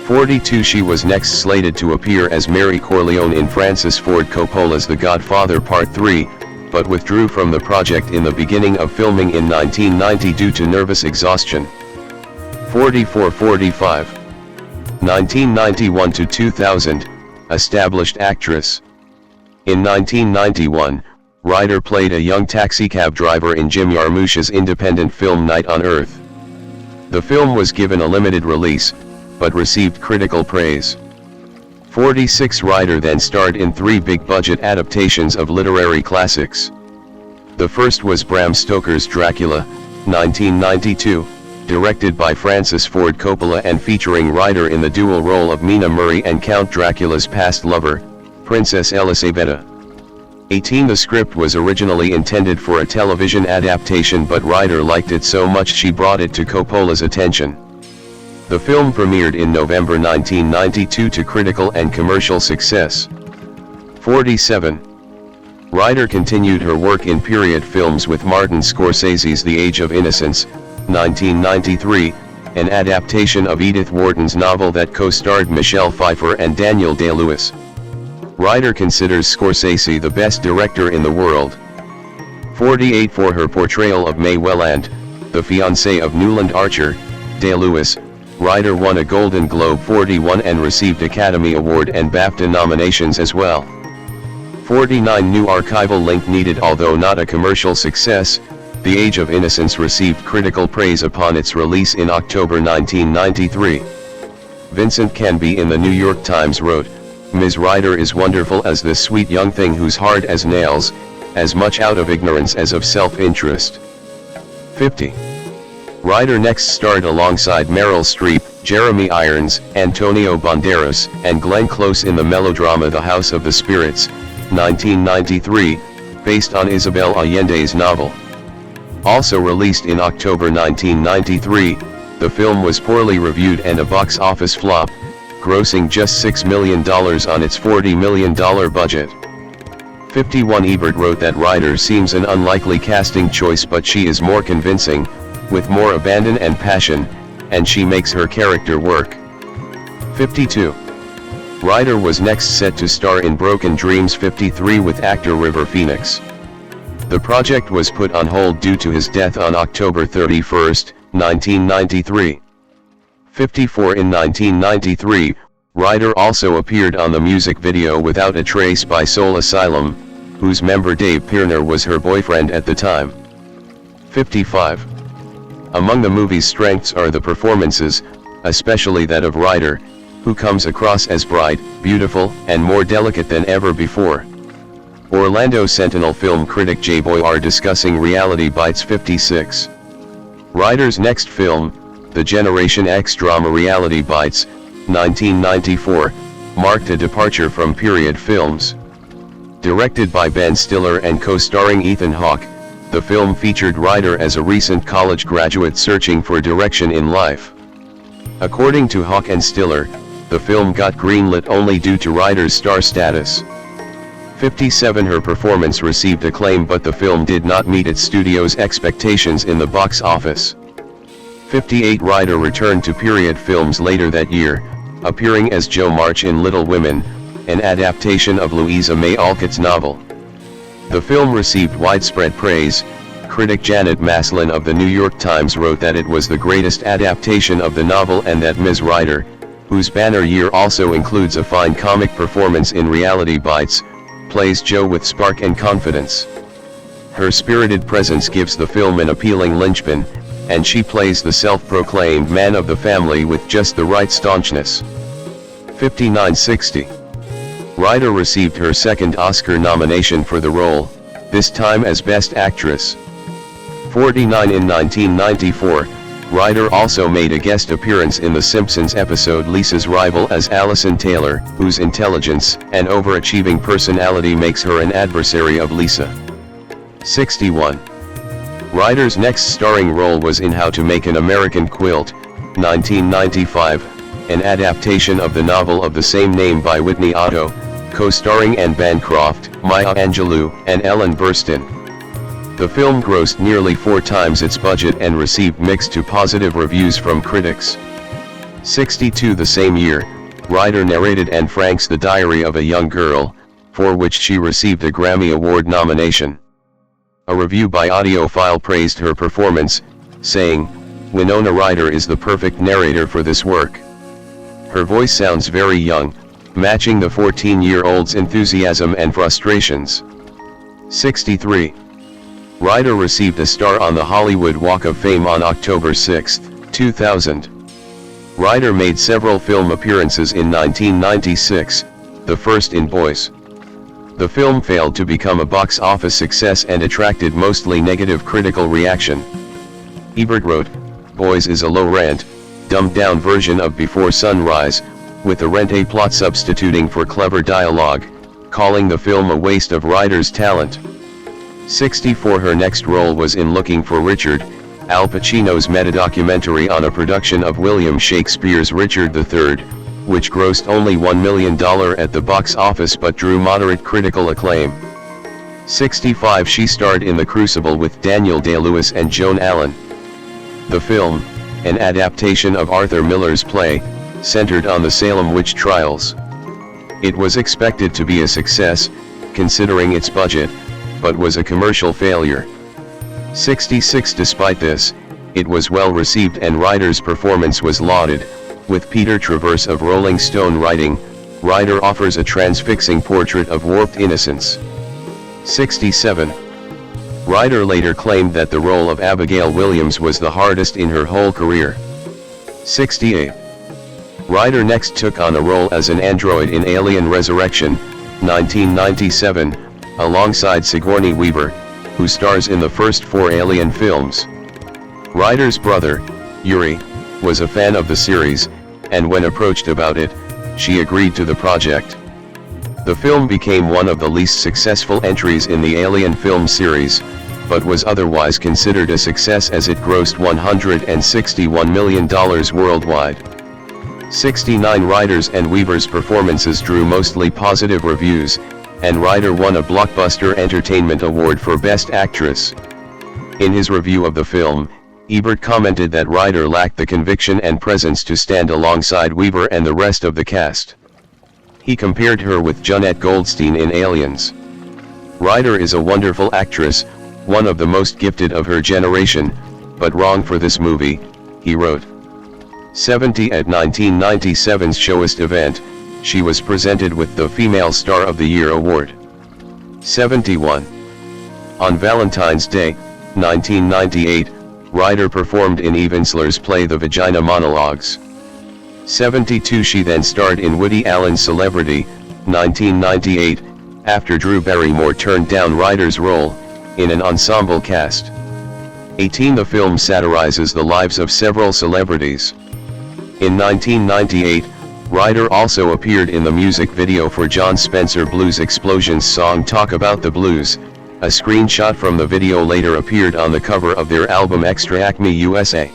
42. She was next slated to appear as Mary Corleone in Francis Ford Coppola's The Godfather Part 3, but withdrew from the project in the beginning of filming in 1990 due to nervous exhaustion. 44. 45. 1991 to 2000, established actress. In 1991, Ryder played a young taxicab driver in Jim Jarmusch's independent film Night on Earth. The film was given a limited release, but received critical praise. 46. Ryder then starred in 3 big-budget adaptations of literary classics. The first was Bram Stoker's Dracula, 1992, directed by Francis Ford Coppola and featuring Ryder in the dual role of Mina Murray and Count Dracula's past lover, Princess Elisabetta. 18. The script was originally intended for a television adaptation but Ryder liked it so much she brought it to Coppola's attention. The film premiered in November 1992 to critical and commercial success. 47. Ryder continued her work in period films with Martin Scorsese's The Age of Innocence, 1993, an adaptation of Edith Wharton's novel that co-starred Michelle Pfeiffer and Daniel Day-Lewis. Ryder considers Scorsese the best director in the world. 48. For her portrayal of Mae Welland, the fiancée of Newland Archer, Day-Lewis, Ryder won a Golden Globe 41 and received Academy Award and BAFTA nominations as well. 49. New archival link needed. Although not a commercial success, The Age of Innocence received critical praise upon its release in October 1993. Vincent Canby in the New York Times wrote, "Ms. Ryder is wonderful as this sweet young thing who's hard as nails, as much out of ignorance as of self-interest." 50. Ryder next starred alongside Meryl Streep, Jeremy Irons, Antonio Banderas, and Glenn Close in the melodrama The House of the Spirits, 1993, based on Isabel Allende's novel. Also released in October 1993, the film was poorly reviewed and a box office flop, grossing just $6 million on its $40 million budget. 51. Ebert wrote that Ryder seems an unlikely casting choice but she is more convincing, with more abandon and passion, and she makes her character work. 52. Ryder was next set to star in Broken Dreams 53 with actor River Phoenix. The project was put on hold due to his death on October 31, 1993. 54 In 1993, Ryder also appeared on the music video Without a Trace by Soul Asylum, whose member Dave Pirner was her boyfriend at the time. 55. Among the movie's strengths are the performances, especially that of Ryder, who comes across as bright, beautiful, and more delicate than ever before. Orlando Sentinel film critic J. Boyer discussing Reality Bites 56. Ryder's next film, the Generation X drama Reality Bites, 1994, marked a departure from period films. Directed by Ben Stiller and co-starring Ethan Hawke, the film featured Ryder as a recent college graduate searching for direction in life. According to Hawke and Stiller, the film got greenlit only due to Ryder's star status. 57 Her performance received acclaim, but the film did not meet its studio's expectations in the box office. 58 Ryder returned to period films later that year, appearing as Jo March in Little Women, an adaptation of Louisa May Alcott's novel. The film received widespread praise. Critic Janet Maslin of the New York Times wrote that it was the greatest adaptation of the novel and that Ms. Ryder, whose banner year also includes a fine comic performance in Reality Bites, plays Jo with spark and confidence. Her spirited presence gives the film an appealing linchpin, and she plays the self-proclaimed man of the family with just the right staunchness. 59-60. Ryder received her second Oscar nomination for the role, this time as Best Actress. 49 In 1994, Ryder also made a guest appearance in The Simpsons episode Lisa's Rival as Allison Taylor, whose intelligence and overachieving personality makes her an adversary of Lisa. 61. Ryder's next starring role was in How to Make an American Quilt, 1995, an adaptation of the novel of the same name by Whitney Otto, co-starring Anne Bancroft, Maya Angelou, and Ellen Burstyn. The film grossed nearly 4 times its budget and received mixed to positive reviews from critics. 62 The same year, Ryder narrated Anne Frank's The Diary of a Young Girl, for which she received a Grammy Award nomination. A review by Audiophile praised her performance, saying, "Winona Ryder is the perfect narrator for this work. Her voice sounds very young, matching the 14-year-old's enthusiasm and frustrations." 63. Ryder received a star on the Hollywood Walk of Fame on October 6, 2000. Ryder made several film appearances in 1996, the first in Boys. The film failed to become a box office success and attracted mostly negative critical reaction. Ebert wrote, "Boys is a low-rent, dumbed-down version of Before Sunrise, with the rent-a plot substituting for clever dialogue, calling the film a waste of Ryder's talent." 64 Her next role was in Looking for Richard, Al Pacino's meta-documentary on a production of William Shakespeare's Richard III, which grossed only $1 million at the box office but drew moderate critical acclaim. 65 She starred in The Crucible with Daniel Day-Lewis and Joan Allen. The film, an adaptation of Arthur Miller's play, centered on the Salem witch trials. It was expected to be a success, considering its budget, but was a commercial failure. 66 Despite this, it was well received and Ryder's performance was lauded, with Peter Travers of Rolling Stone writing, "Ryder offers a transfixing portrait of warped innocence." 67. Ryder later claimed that the role of Abigail Williams was the hardest in her whole career. 68. Ryder next took on a role as an android in Alien Resurrection, 1997, alongside Sigourney Weaver, who stars in the first 4 Alien films. Ryder's brother, Yuri, was a fan of the series, and when approached about it, she agreed to the project. The film became one of the least successful entries in the Alien film series, but was otherwise considered a success as it grossed $161 million worldwide. 69 Ryder's and Weaver's performances drew mostly positive reviews, and Ryder won a Blockbuster Entertainment Award for Best Actress. In his review of the film, Ebert commented that Ryder lacked the conviction and presence to stand alongside Weaver and the rest of the cast. He compared her with Jeanette Goldstein in Aliens. Ryder is a wonderful actress, one of the most gifted of her generation, but wrong for this movie, he wrote. 70 At 1997's Showist event, she was presented with the Female Star of the Year award. 71. On Valentine's Day, 1998, Ryder performed in Eve Ensler's play The Vagina Monologues. 72 She then starred in Woody Allen's Celebrity, 1998, after Drew Barrymore turned down Ryder's role, in an ensemble cast. 18 The film satirizes the lives of several celebrities. In 1998, Ryder also appeared in the music video for John Spencer Blues Explosion's song Talk About the Blues. A screenshot from the video later appeared on the cover of their album Extra Acme USA.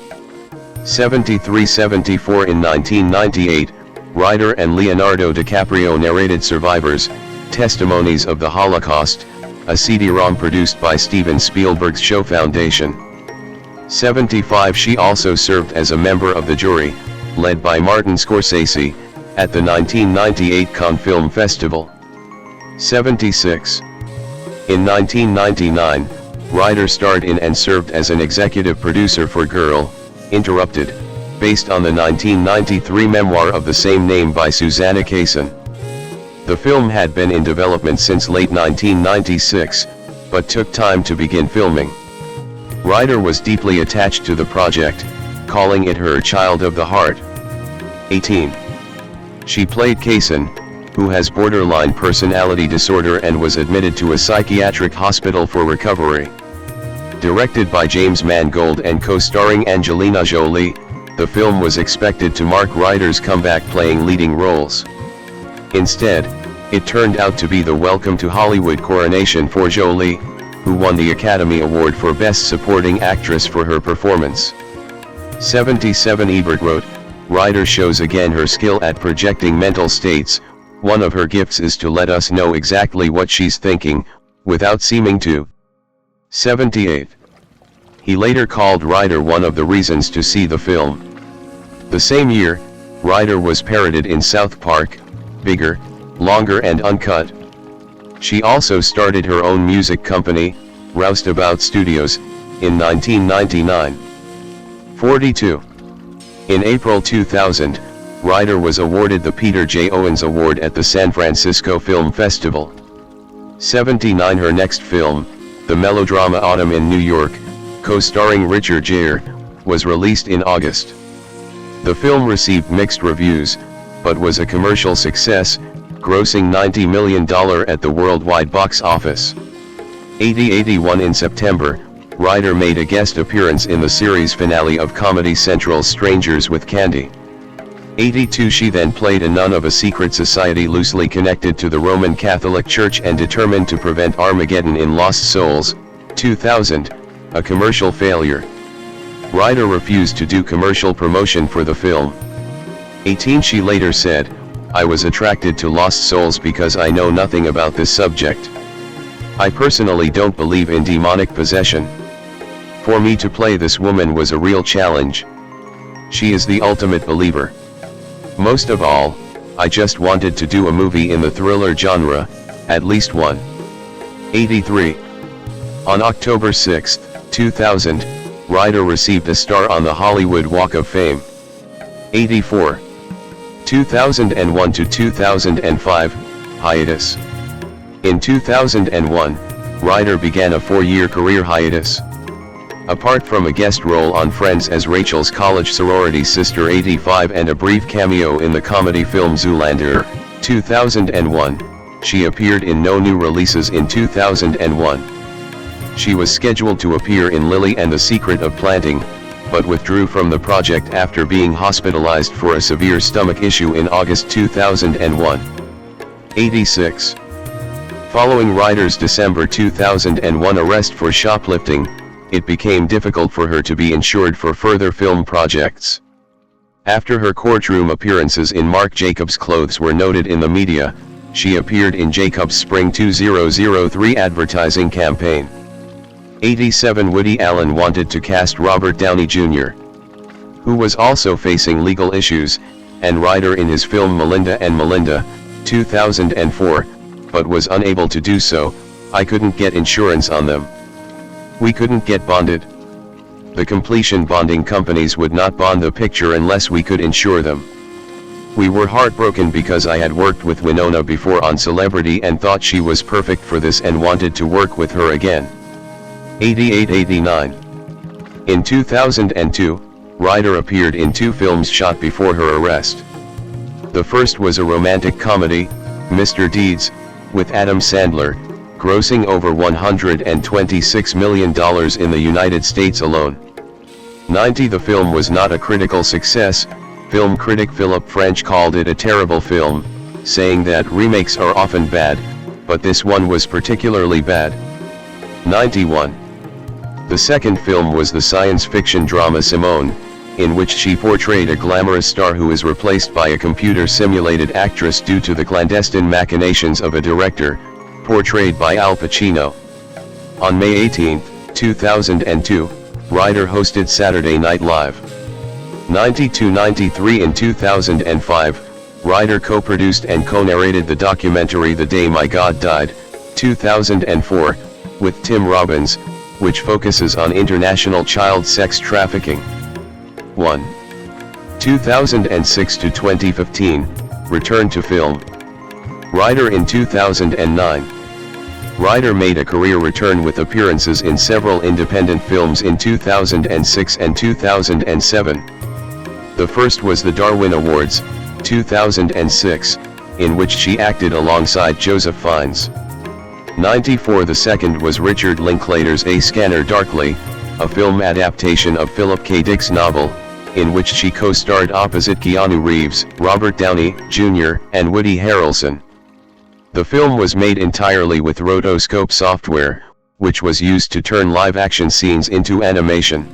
73-74 In 1998, Ryder and Leonardo DiCaprio narrated Survivors, Testimonies of the Holocaust, a CD-ROM produced by Steven Spielberg's Show Foundation. 75 She also served as a member of the jury, led by Martin Scorsese, at the 1998 Cannes Film Festival. 76. In 1999, Ryder starred in and served as an executive producer for Girl, Interrupted, based on the 1993 memoir of the same name by Susanna Kaysen. The film had been in development since late 1996, but took time to begin filming. Ryder was deeply attached to the project, calling it her child of the heart. 18. She played Kaysen, who has borderline personality disorder and was admitted to a psychiatric hospital for recovery. Directed by James Mangold and co-starring Angelina Jolie, the film was expected to mark Ryder's comeback playing leading roles. Instead, it turned out to be the Welcome to Hollywood coronation for Jolie, who won the Academy Award for Best Supporting Actress for her performance. 77 Ebert wrote, Ryder shows again her skill at projecting mental states. One of her gifts is to let us know exactly what she's thinking, without seeming to. 78. He later called Ryder one of the reasons to see the film. The same year, Ryder was parodied in South Park, Bigger, Longer and Uncut. She also started her own music company, Roustabout Studios, in 1999. 42. In April 2000, Ryder was awarded the Peter J. Owens Award at the San Francisco Film Festival. 79 Her next film, the melodrama Autumn in New York, co-starring Richard Gere, was released in August. The film received mixed reviews, but was a commercial success, grossing $90 million at the worldwide box office. 81 In September, Ryder made a guest appearance in the series finale of Comedy Central's Strangers with Candy. 82 She then played a nun of a secret society loosely connected to the Roman Catholic Church and determined to prevent Armageddon in Lost Souls, 2000, a commercial failure. Ryder refused to do commercial promotion for the film. 18 She later said, I was attracted to Lost Souls because I know nothing about this subject. I personally don't believe in demonic possession. For me to play this woman was a real challenge. She is the ultimate believer. Most of all, I just wanted to do a movie in the thriller genre, at least one. 83. On October 6, 2000, Ryder received a star on the Hollywood Walk of Fame. 84. 2001 to 2005, hiatus. In 2001, Ryder began a 4-year career hiatus. Apart from a guest role on Friends as Rachel's college sorority sister 85 and a brief cameo in the comedy film Zoolander, 2001, she appeared in no new releases in 2001. She was scheduled to appear in Lily and the Secret of Planting, but withdrew from the project after being hospitalized for a severe stomach issue in August 2001. 86. Following Ryder's December 2001 arrest for shoplifting, it became difficult for her to be insured for further film projects. After her courtroom appearances in Marc Jacobs clothes were noted in the media, she appeared in Jacobs' Spring 2003 advertising campaign. 87 Woody Allen wanted to cast Robert Downey Jr., who was also facing legal issues, and Ryder in his film Melinda and Melinda, 2004, but was unable to do so. I couldn't get insurance on them. We couldn't get bonded. The completion bonding companies would not bond the picture unless we could insure them. We were heartbroken because I had worked with Winona before on Celebrity and thought she was perfect for this and wanted to work with her again. 88-89. In 2002, Ryder appeared in 2 films shot before her arrest. The first was a romantic comedy, Mr. Deeds, with Adam Sandler, grossing over $126 million in the United States alone. 90. The film was not a critical success. Film critic Philip French called it a terrible film, saying that remakes are often bad, but this one was particularly bad. 91. The second film was the science fiction drama Simone, in which she portrayed a glamorous star who is replaced by a computer-simulated actress due to the clandestine machinations of a director, portrayed by Al Pacino. On May 18, 2002, Ryder hosted Saturday Night Live. 92-93. In 2005, Ryder co-produced and co-narrated the documentary The Day My God Died, 2004, with Tim Robbins, which focuses on international child sex trafficking. 1. 2006 to 2015, return to film. Ryder in 2009. Ryder made a career return with appearances in several independent films in 2006 and 2007. The first was the Darwin Awards, 2006, in which she acted alongside Joseph Fiennes. 94. The second was Richard Linklater's A Scanner Darkly, a film adaptation of Philip K. Dick's novel, in which she co-starred opposite Keanu Reeves, Robert Downey, Jr., and Woody Harrelson. The film was made entirely with rotoscope software, which was used to turn live-action scenes into animation.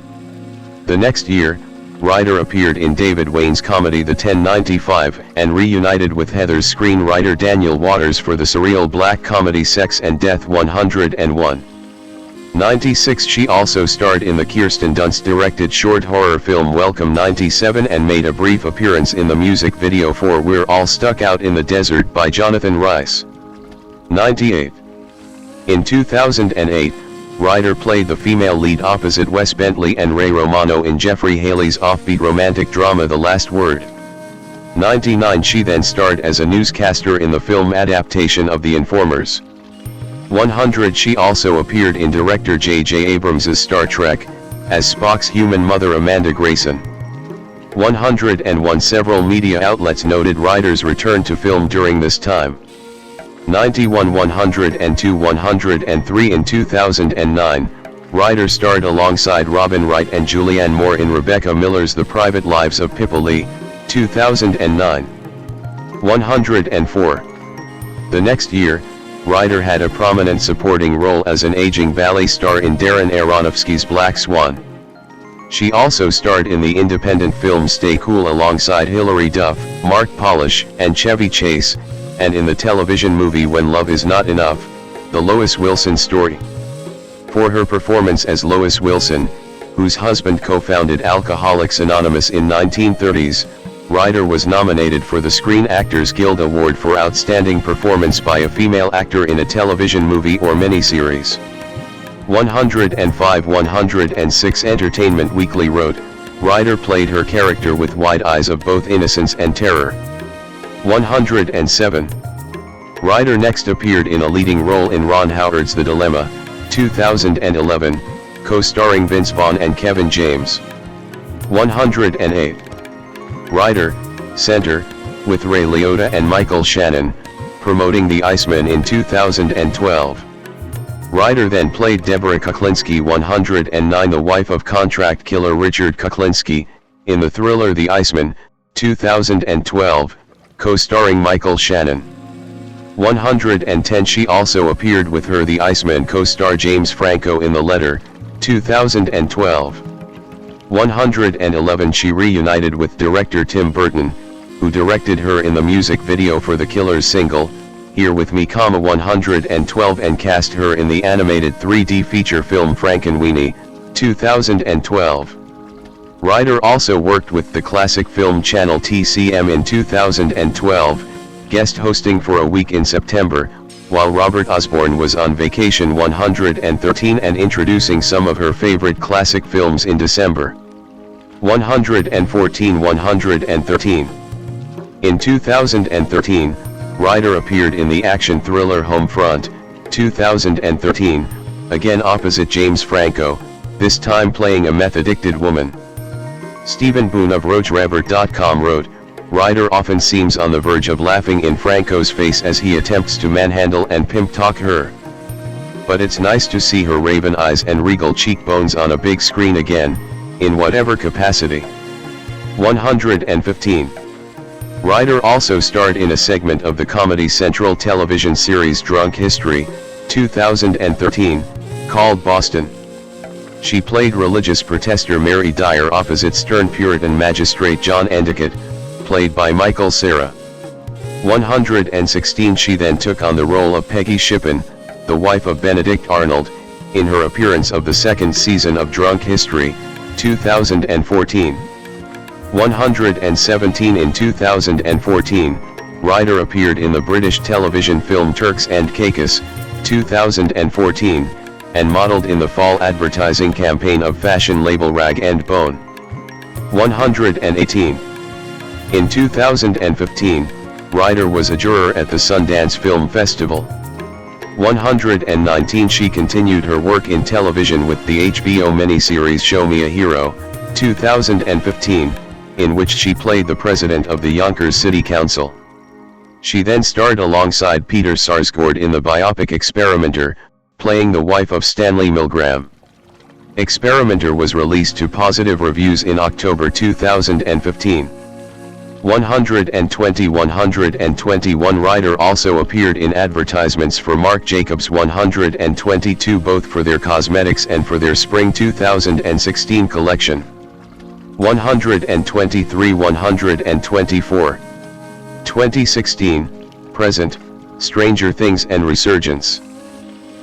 The next year, Ryder appeared in David Wayne's comedy The 1095 and reunited with Heather's screenwriter Daniel Waters for the surreal black comedy Sex and Death 101. 96. She also starred in the Kirsten Dunst-directed short horror film Welcome 97 and made a brief appearance in the music video for We're All Stuck Out in the Desert by Jonathan Rice. 98. In 2008, Ryder played the female lead opposite Wes Bentley and Ray Romano in Jeffrey Haley's offbeat romantic drama The Last Word. 99. She then starred as a newscaster in the film adaptation of The Informers. 100. She also appeared in director J.J. Abrams' Star Trek, as Spock's human mother Amanda Grayson. 101. Several media outlets noted Ryder's return to film during this time. 91. 102. 103. In 2009, Ryder starred alongside Robin Wright and Julianne Moore in Rebecca Miller's The Private Lives of Pippa Lee, 2009. 104. The next year, Ryder had a prominent supporting role as an aging ballet star in Darren Aronofsky's Black Swan. She also starred in the independent film Stay Cool alongside Hilary Duff, Mark Polish, and Chevy Chase, and in the television movie When Love Is Not Enough, The Lois Wilson Story. For her performance as Lois Wilson, whose husband co-founded Alcoholics Anonymous in 1930s, Ryder was nominated for the Screen Actors Guild Award for Outstanding Performance by a Female Actor in a Television Movie or Miniseries. 105. 106. Entertainment Weekly wrote, Ryder played her character with wide eyes of both innocence and terror. 107. Ryder next appeared in a leading role in Ron Howard's The Dilemma, 2011, co-starring Vince Vaughn and Kevin James. 108. Ryder, Center, with Ray Liotta and Michael Shannon, promoting The Iceman in 2012. Ryder then played Deborah Kuklinski 109, the wife of contract killer Richard Kuklinski, in the thriller The Iceman, 2012, co-starring Michael Shannon. 110. She also appeared with her The Iceman co-star James Franco in The Letter, 2012. 111. She reunited with director Tim Burton, who directed her in the music video for The Killer's single, Here With Me, 112, and cast her in the animated 3D feature film Frankenweenie, 2012. Ryder also worked with the classic film channel TCM in 2012, guest hosting for a week in September, while Robert Osborne was on vacation 113 and introducing some of her favorite classic films in December. 113. In 2013, Ryder appeared in the action thriller Homefront, 2013, again opposite James Franco, this time playing a meth-addicted woman. Stephen Boone of RogerRebert.com wrote, Ryder often seems on the verge of laughing in Franco's face as he attempts to manhandle and pimp-talk her. But it's nice to see her raven eyes and regal cheekbones on a big screen again, in whatever capacity. 115. Ryder also starred in a segment of the Comedy Central television series Drunk History, 2013, called Boston. She played religious protester Mary Dyer opposite stern Puritan magistrate John Endicott, played by Michael Cera. 116. She then took on the role of Peggy Shippen, the wife of Benedict Arnold, in her appearance of the second season of Drunk History, 2014. 117. In 2014, Ryder appeared in the British television film Turks and Caicos, 2014, and modeled in the fall advertising campaign of fashion label Rag & Bone. 118. In 2015, Ryder was a juror at the Sundance Film Festival. 119. She continued her work in television with the HBO miniseries Show Me a Hero, 2015, in which she played the president of the Yonkers City Council. She then starred alongside Peter Sarsgaard in the biopic Experimenter, playing the wife of Stanley Milgram. Experimenter was released to positive reviews in October 2015. 121. Ryder also appeared in advertisements for Marc Jacobs 122, both for their cosmetics and for their spring 2016 collection. 123. 124. 2016, present, Stranger Things and Resurgence.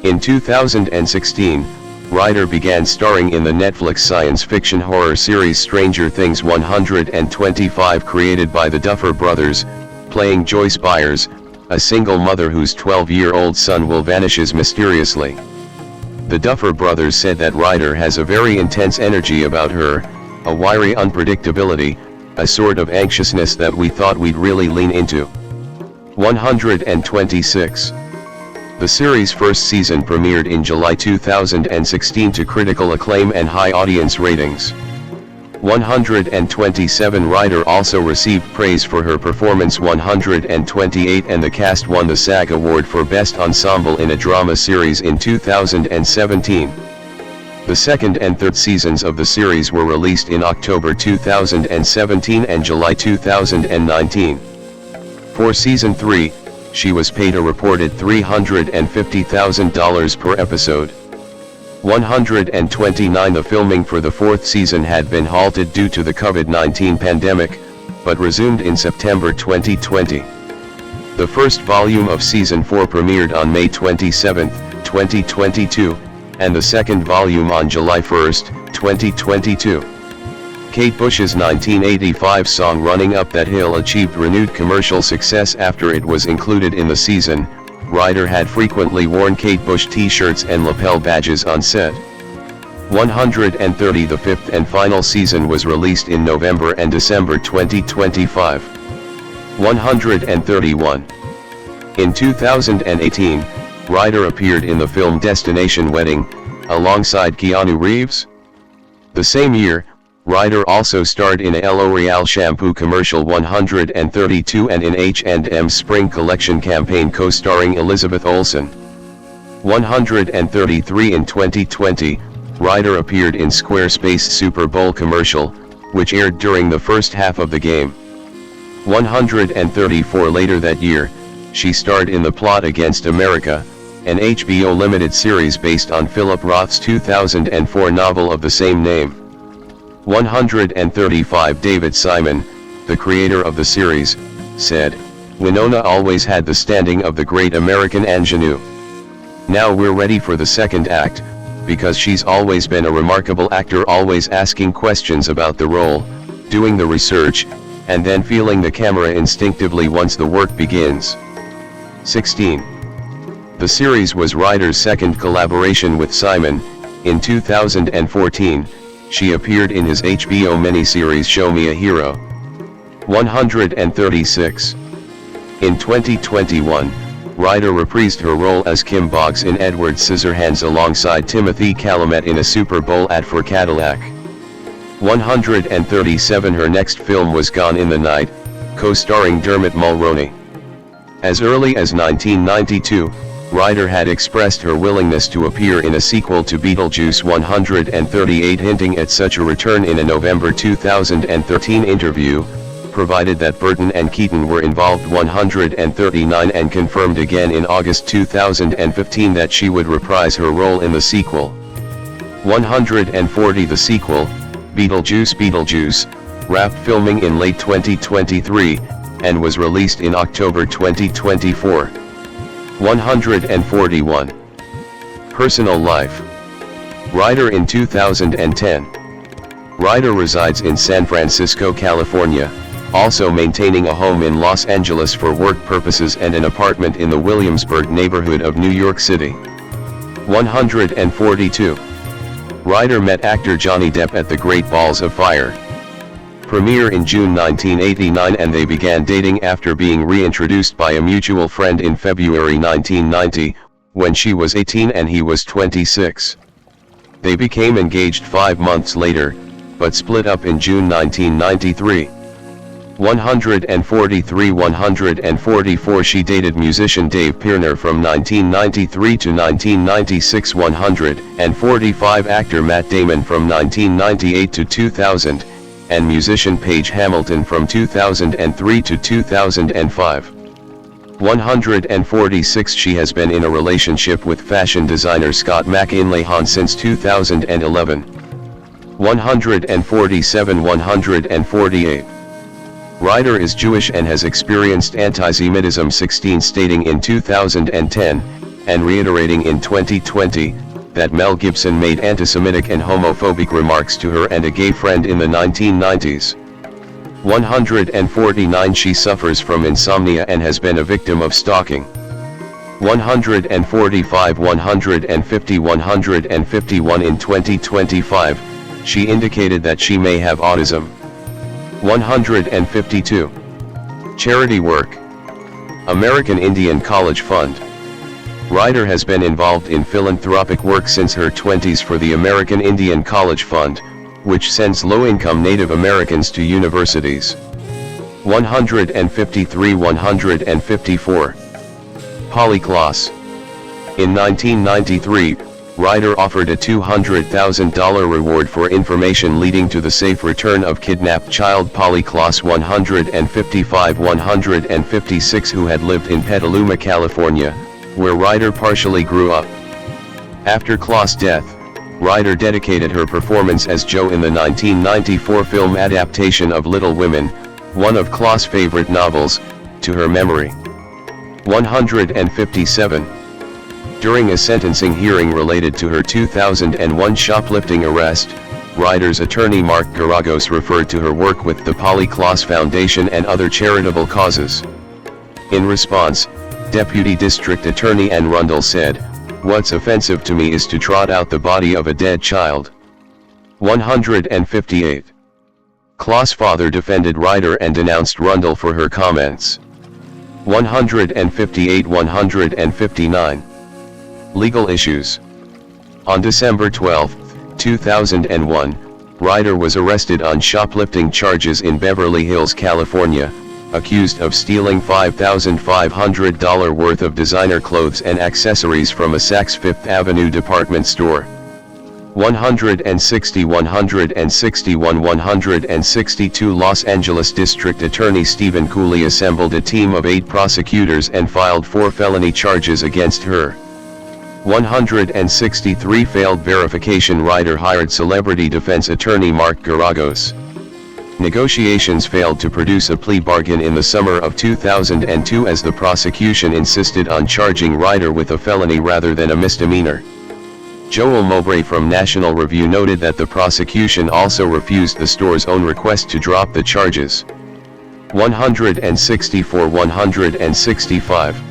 In 2016, Ryder began starring in the Netflix science fiction horror series Stranger Things 125, created by the Duffer Brothers, playing Joyce Byers, a single mother whose 12-year-old son will vanishes mysteriously. The Duffer Brothers said that Ryder has a very intense energy about her, a wiry unpredictability, a sort of anxiousness that we thought we'd really lean into. 126. The series' first season premiered in July 2016 to critical acclaim and high audience ratings. 127. Ryder also received praise for her performance 128, and the cast won the SAG Award for Best Ensemble in a Drama Series in 2017. The second and third seasons of the series were released in October 2017 and July 2019. For Season 3, she was paid a reported $350,000 per episode. 129. The filming for the fourth season had been halted due to the COVID-19 pandemic, but resumed in September 2020. The first volume of Season 4 premiered on May 27, 2022, and the second volume on July 1, 2022. Kate Bush's 1985 song Running Up That Hill achieved renewed commercial success after it was included in the season. Ryder had frequently worn Kate Bush t-shirts and lapel badges on set. 130. The fifth and final season was released in November and December 2025. 131. In 2018, Ryder appeared in the film Destination Wedding, alongside Keanu Reeves. The same year, Ryder also starred in a L'Oreal shampoo commercial 132 and in H&M's spring collection campaign co-starring Elizabeth Olsen. 133. In 2020, Ryder appeared in Squarespace Super Bowl commercial, which aired during the first half of the game. 134. Later that year, she starred in The Plot Against America, an HBO limited series based on Philip Roth's 2004 novel of the same name. 135. David Simon, the creator of the series, said, "Winona always had the standing of the great American ingenue. Now we're ready for the second act, because she's always been a remarkable actor, always asking questions about the role, doing the research, and then feeling the camera instinctively once the work begins. 16. The series was Ryder's second collaboration with Simon. In 2014, she appeared in his HBO miniseries Show Me a Hero. 136. In 2021, Ryder reprised her role as Kim Boggs in Edward Scissorhands alongside Timothy Chalamet in a Super Bowl ad for Cadillac. 137. Her next film was Gone in the Night, co-starring Dermot Mulroney. As early as 1992, Ryder had expressed her willingness to appear in a sequel to Beetlejuice 138, hinting at such a return in a November 2013 interview, provided that Burton and Keaton were involved. 139. And confirmed again in August 2015 that she would reprise her role in the sequel. 140. The sequel, Beetlejuice, wrapped filming in late 2023, and was released in October 2024. 141. Personal life. Ryder in 2010. Ryder resides in San Francisco, California, also maintaining a home in Los Angeles for work purposes and an apartment in the Williamsburg neighborhood of New York City. 142. Ryder met actor Johnny Depp at the Great Balls of Fire premiere in June 1989, and they began dating after being reintroduced by a mutual friend in February 1990, when she was 18 and he was 26. They became engaged 5 months later, but split up in June 1993. 143. 144. She dated musician Dave Pirner from 1993 to 1996. 145. Actor Matt Damon from 1998 to 2000, and musician Paige Hamilton from 2003 to 2005. 146. She has been in a relationship with fashion designer Scott McInleyhan since 2011. 147. 148. Ryder is Jewish and has experienced anti-Semitism. 16. Stating in 2010, and reiterating in 2020, that Mel Gibson made anti-Semitic and homophobic remarks to her and a gay friend in the 1990s. 149. She suffers from insomnia and has been a victim of stalking. 145. 150. 151. In 2025, she indicated that she may have autism. 152. Charity work. American Indian College Fund. Ryder has been involved in philanthropic work since her 20s for the American Indian College Fund, which sends low-income Native Americans to universities. 153. 154. Polyclass. In 1993, Ryder offered a $200,000 reward for information leading to the safe return of kidnapped child Polly Klaas 155-156, who had lived in Petaluma, California, where Ryder partially grew up. After Klaas' death, Ryder dedicated her performance as Jo in the 1994 film adaptation of Little Women, one of Klaas' favorite novels, to her memory. 157. During a sentencing hearing related to her 2001 shoplifting arrest, Ryder's attorney Mark Garagos referred to her work with the Polly Klaas Foundation and other charitable causes. In response, Deputy District Attorney Ann Rundle said, "What's offensive to me is to trot out the body of a dead child." 158. Klaas' father defended Ryder and denounced Rundle for her comments. 158. 159. Legal issues. On December 12, 2001, Ryder was arrested on shoplifting charges in Beverly Hills, California, accused of stealing $5,500 worth of designer clothes and accessories from a Saks Fifth Avenue department store. 160. 161. 162. Los Angeles District Attorney Stephen Cooley assembled a team of 8 prosecutors and filed 4 felony charges against her. 163. Failed verification. Ryder hired celebrity defense attorney Mark Garagos. Negotiations failed to produce a plea bargain in the summer of 2002 as the prosecution insisted on charging Ryder with a felony rather than a misdemeanor. Joel Mowbray from National Review noted that the prosecution also refused the store's own request to drop the charges. 164-165.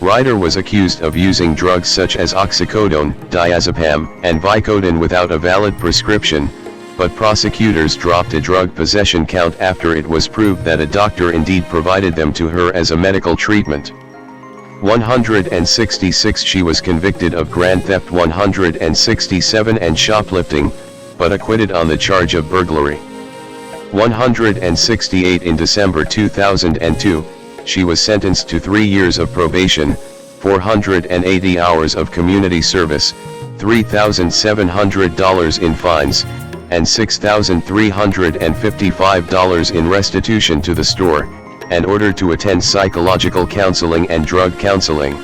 Ryder was accused of using drugs such as oxycodone, diazepam, and Vicodin without a valid prescription, but prosecutors dropped a drug possession count after it was proved that a doctor indeed provided them to her as a medical treatment. 166. She was convicted of grand theft 167 and shoplifting, but acquitted on the charge of burglary. 168. In December 2002, she was sentenced to 3 years of probation, 480 hours of community service, $3,700 in fines, and $6,355 in restitution to the store, and ordered to attend psychological counseling and drug counseling.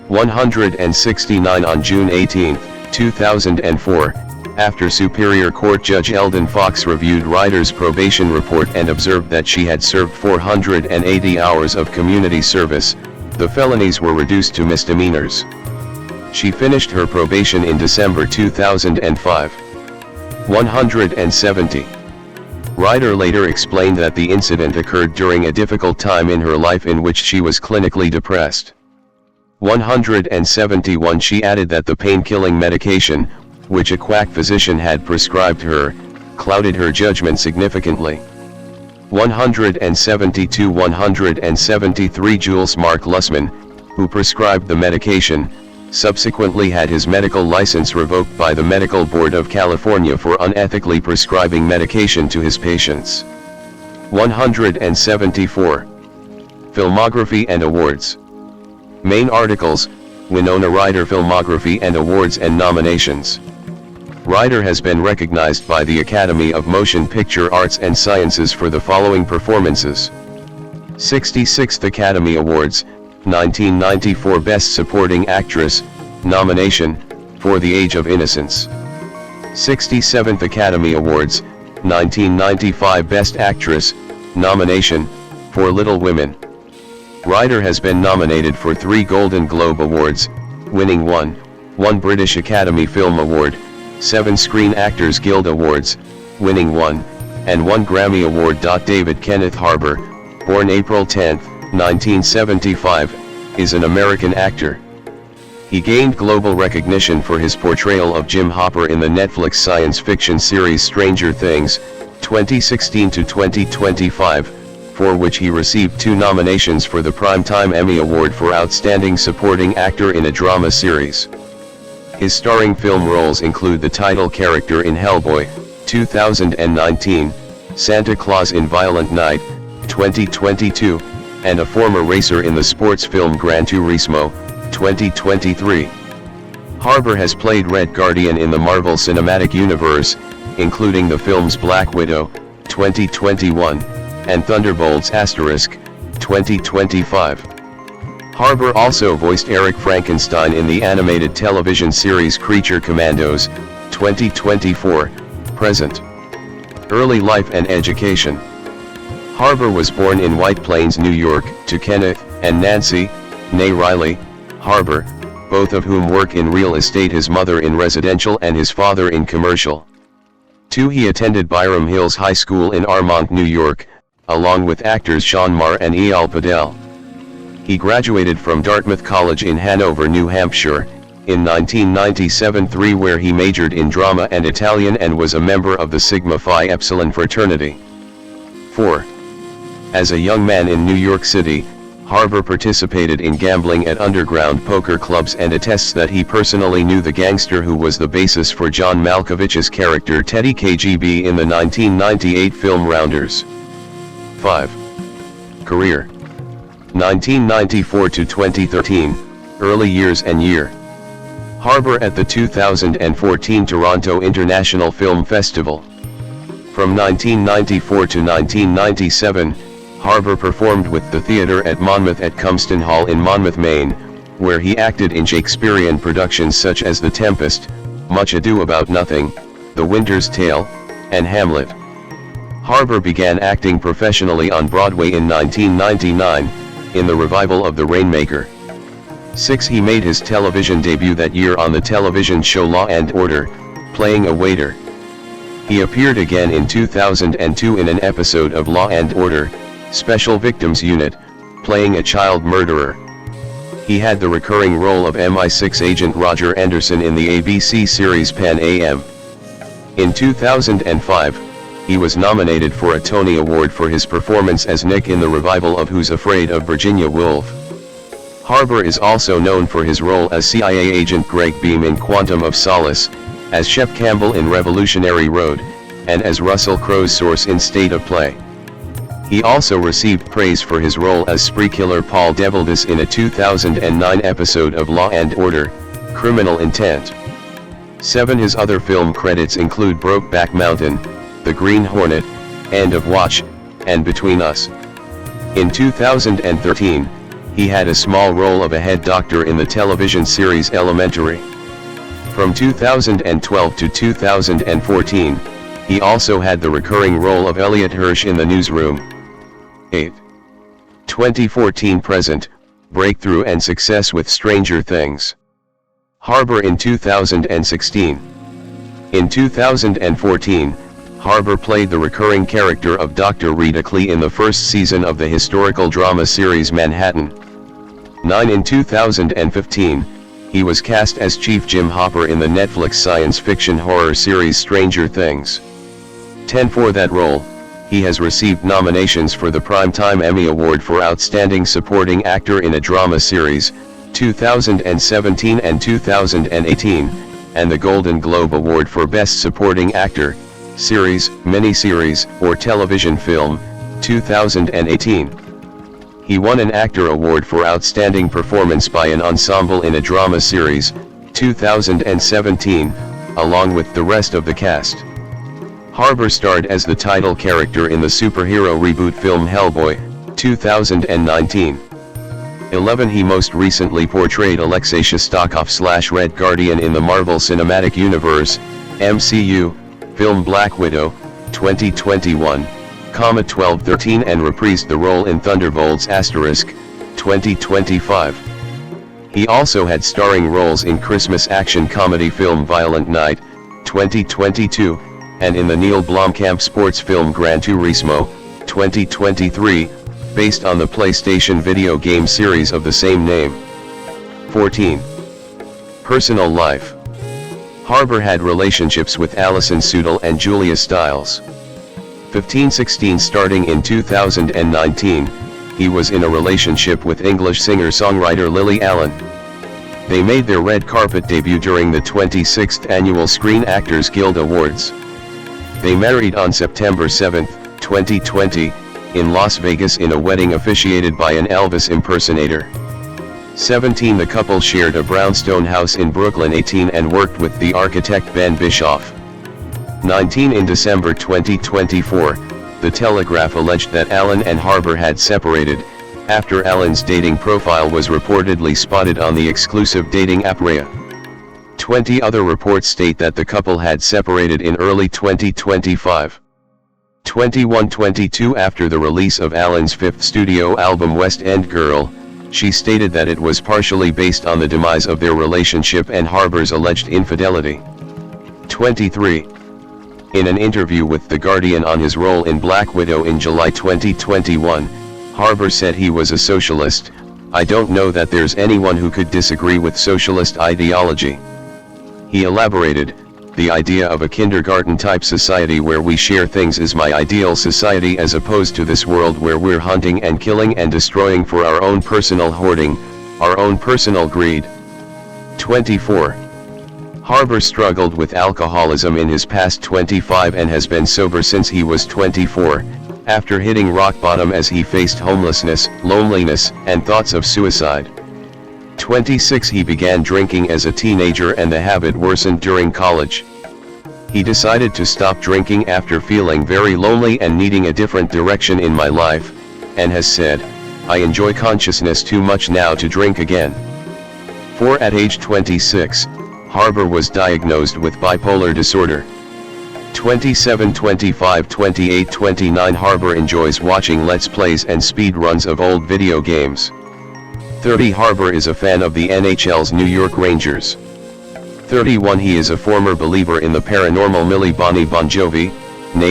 169. On June 18, 2004, after Superior Court Judge Eldon Fox reviewed Ryder's probation report and observed that she had served 480 hours of community service, the felonies were reduced to misdemeanors. She finished her probation in December 2005. 170. Ryder later explained that the incident occurred during a difficult time in her life in which she was clinically depressed. 171. She added that the pain-killing medication, which a quack physician had prescribed her, clouded her judgment significantly. 172. 173. Jules Mark Lussman, who prescribed the medication, subsequently had his medical license revoked by the Medical Board of California for unethically prescribing medication to his patients. 174. Filmography and awards. Main articles: Winona Ryder filmography and awards and nominations. Ryder has been recognized by the Academy of Motion Picture Arts and Sciences for the following performances: 66th Academy Awards, 1994 Best Supporting Actress, nomination, For the Age of Innocence. 67th Academy Awards, 1995 Best Actress, nomination, for Little Women. Ryder has been nominated for 3 Golden Globe Awards, winning 1 British Academy Film Award, 7 Screen Actors Guild Awards, winning 1, and 1 Grammy Award. David Kenneth Harbour, born April 10, 1975, is an American actor. He gained global recognition for his portrayal of Jim Hopper in the Netflix science fiction series Stranger Things, 2016 to 2025, for which he received 2 nominations for the Primetime Emmy Award for Outstanding Supporting Actor in a Drama Series. His starring film roles include the title character in Hellboy, 2019, Santa Claus in Violent Night, 2022, and a former racer in the sports film Gran Turismo, 2023. Harbour has played Red Guardian in the Marvel Cinematic Universe, including the films Black Widow, 2021, and Thunderbolts*, 2025. Harbour also voiced Eric Frankenstein in the animated television series Creature Commandos, 2024, present. Early life and education. Harbour was born in White Plains, New York, to Kenneth and Nancy, née Riley, Harbour, both of whom work in real estate, his mother in residential and his father in commercial. 2. He attended Byram Hills High School in Armonk, New York, along with actors Sean Marr and Eyal Padel. He graduated from Dartmouth College in Hanover, New Hampshire, in 1997-3, where he majored in drama and Italian and was a member of the Sigma Phi Epsilon fraternity. 4. As a young man in New York City, Harbour participated in gambling at underground poker clubs and attests that he personally knew the gangster who was the basis for John Malkovich's character Teddy KGB in the 1998 film Rounders. 5. Career. 1994 to 2013, early years and year. Harbour at the 2014 Toronto International Film Festival. From 1994 to 1997, Harbour performed with the theatre at Monmouth at Cumston Hall in Monmouth, Maine, where he acted in Shakespearean productions such as The Tempest, Much Ado About Nothing, The Winter's Tale, and Hamlet. Harbour began acting professionally on Broadway in 1999, in the revival of The Rainmaker. 6. He made his television debut that year on the television show Law and Order, playing a waiter. He appeared again in 2002 in an episode of Law and Order, Special Victims Unit, playing a child murderer. He had the recurring role of MI6 agent Roger Anderson in the ABC series Pan Am. In 2005, he was nominated for a Tony Award for his performance as Nick in the revival of Who's Afraid of Virginia Woolf. Harbour is also known for his role as CIA agent Greg Beam in Quantum of Solace, as Shep Campbell in Revolutionary Road, and as Russell Crowe's source in State of Play. He also received praise for his role as spree killer Paul Devildus in a 2009 episode of Law & Order, Criminal Intent. His other film credits include Brokeback Mountain, The Green Hornet, End of Watch, and Between Us. In 2013, he had a small role of a head doctor in the television series Elementary. From 2012 to 2014, he also had the recurring role of Elliot Hirsch in The Newsroom. 8. 2014-present, breakthrough and success with Stranger Things. Harbour in 2016. In 2014, Harbour played the recurring character of Dr. Rita Klee in the first season of the historical drama series Manhattan. 9. In 2015, he was cast as Chief Jim Hopper in the Netflix science fiction horror series Stranger Things. 10. For that role, he has received nominations for the Primetime Emmy Award for Outstanding Supporting Actor in a Drama Series, 2017 and 2018, and the Golden Globe Award for Best Supporting Actor, Series, Miniseries, or Television Film, 2018. He won an Actor Award for Outstanding Performance by an Ensemble in a Drama Series, 2017, along with the rest of the cast. Harbour starred as the title character in the superhero reboot film Hellboy, 2019. 11. He most recently portrayed Alexei Shostakov/Red Guardian in the Marvel Cinematic Universe, MCU, film Black Widow, 2021, 12/13 and reprised the role in Thunderbolts*, 2025. He also had starring roles in Christmas action comedy film Violent Night, 2022, and in the Neil Blomkamp sports film Gran Turismo, 2023, based on the PlayStation video game series of the same name. 14. Personal life. Harbour had relationships with Alison Sudol and Julia Stiles. 15-16. Starting in 2019, he was in a relationship with English singer-songwriter Lily Allen. They made their red carpet debut during the 26th Annual Screen Actors Guild Awards. They married on September 7, 2020, in Las Vegas in a wedding officiated by an Elvis impersonator. 17. The couple shared a brownstone house in Brooklyn. 18. And worked with the architect Ben Bischoff. 19. In December 2024, The Telegraph alleged that Allen and Harbour had separated, after Allen's dating profile was reportedly spotted on the exclusive dating app Raya. 20. Other reports state that the couple had separated in early 2025. 21-22. After the release of Allen's fifth studio album West End Girl, she stated that it was partially based on the demise of their relationship and Harbour's alleged infidelity. 23. In an interview with The Guardian on his role in Black Widow in July 2021, Harbour said he was a socialist. "I don't know that there's anyone who could disagree with socialist ideology." He elaborated, "The idea of a kindergarten-type society where we share things is my ideal society, as opposed to this world where we're hunting and killing and destroying for our own personal hoarding, our own personal greed." 24. Harbour struggled with alcoholism in his past 25 and has been sober since he was 24, after hitting rock bottom as he faced homelessness, loneliness, and thoughts of suicide. 26. He began drinking as a teenager and the habit worsened during college. He decided to stop drinking after feeling very lonely and needing a different direction in my life, and has said, "I enjoy consciousness too much now to drink again." 4. At age 26, Harbour was diagnosed with bipolar disorder. 27, 25, 28, 29. Harbour enjoys watching Let's Plays and speed runs of old video games. 30. Harbour is a fan of the NHL's New York Rangers. 31. He is a former believer in the paranormal. Millie Bobby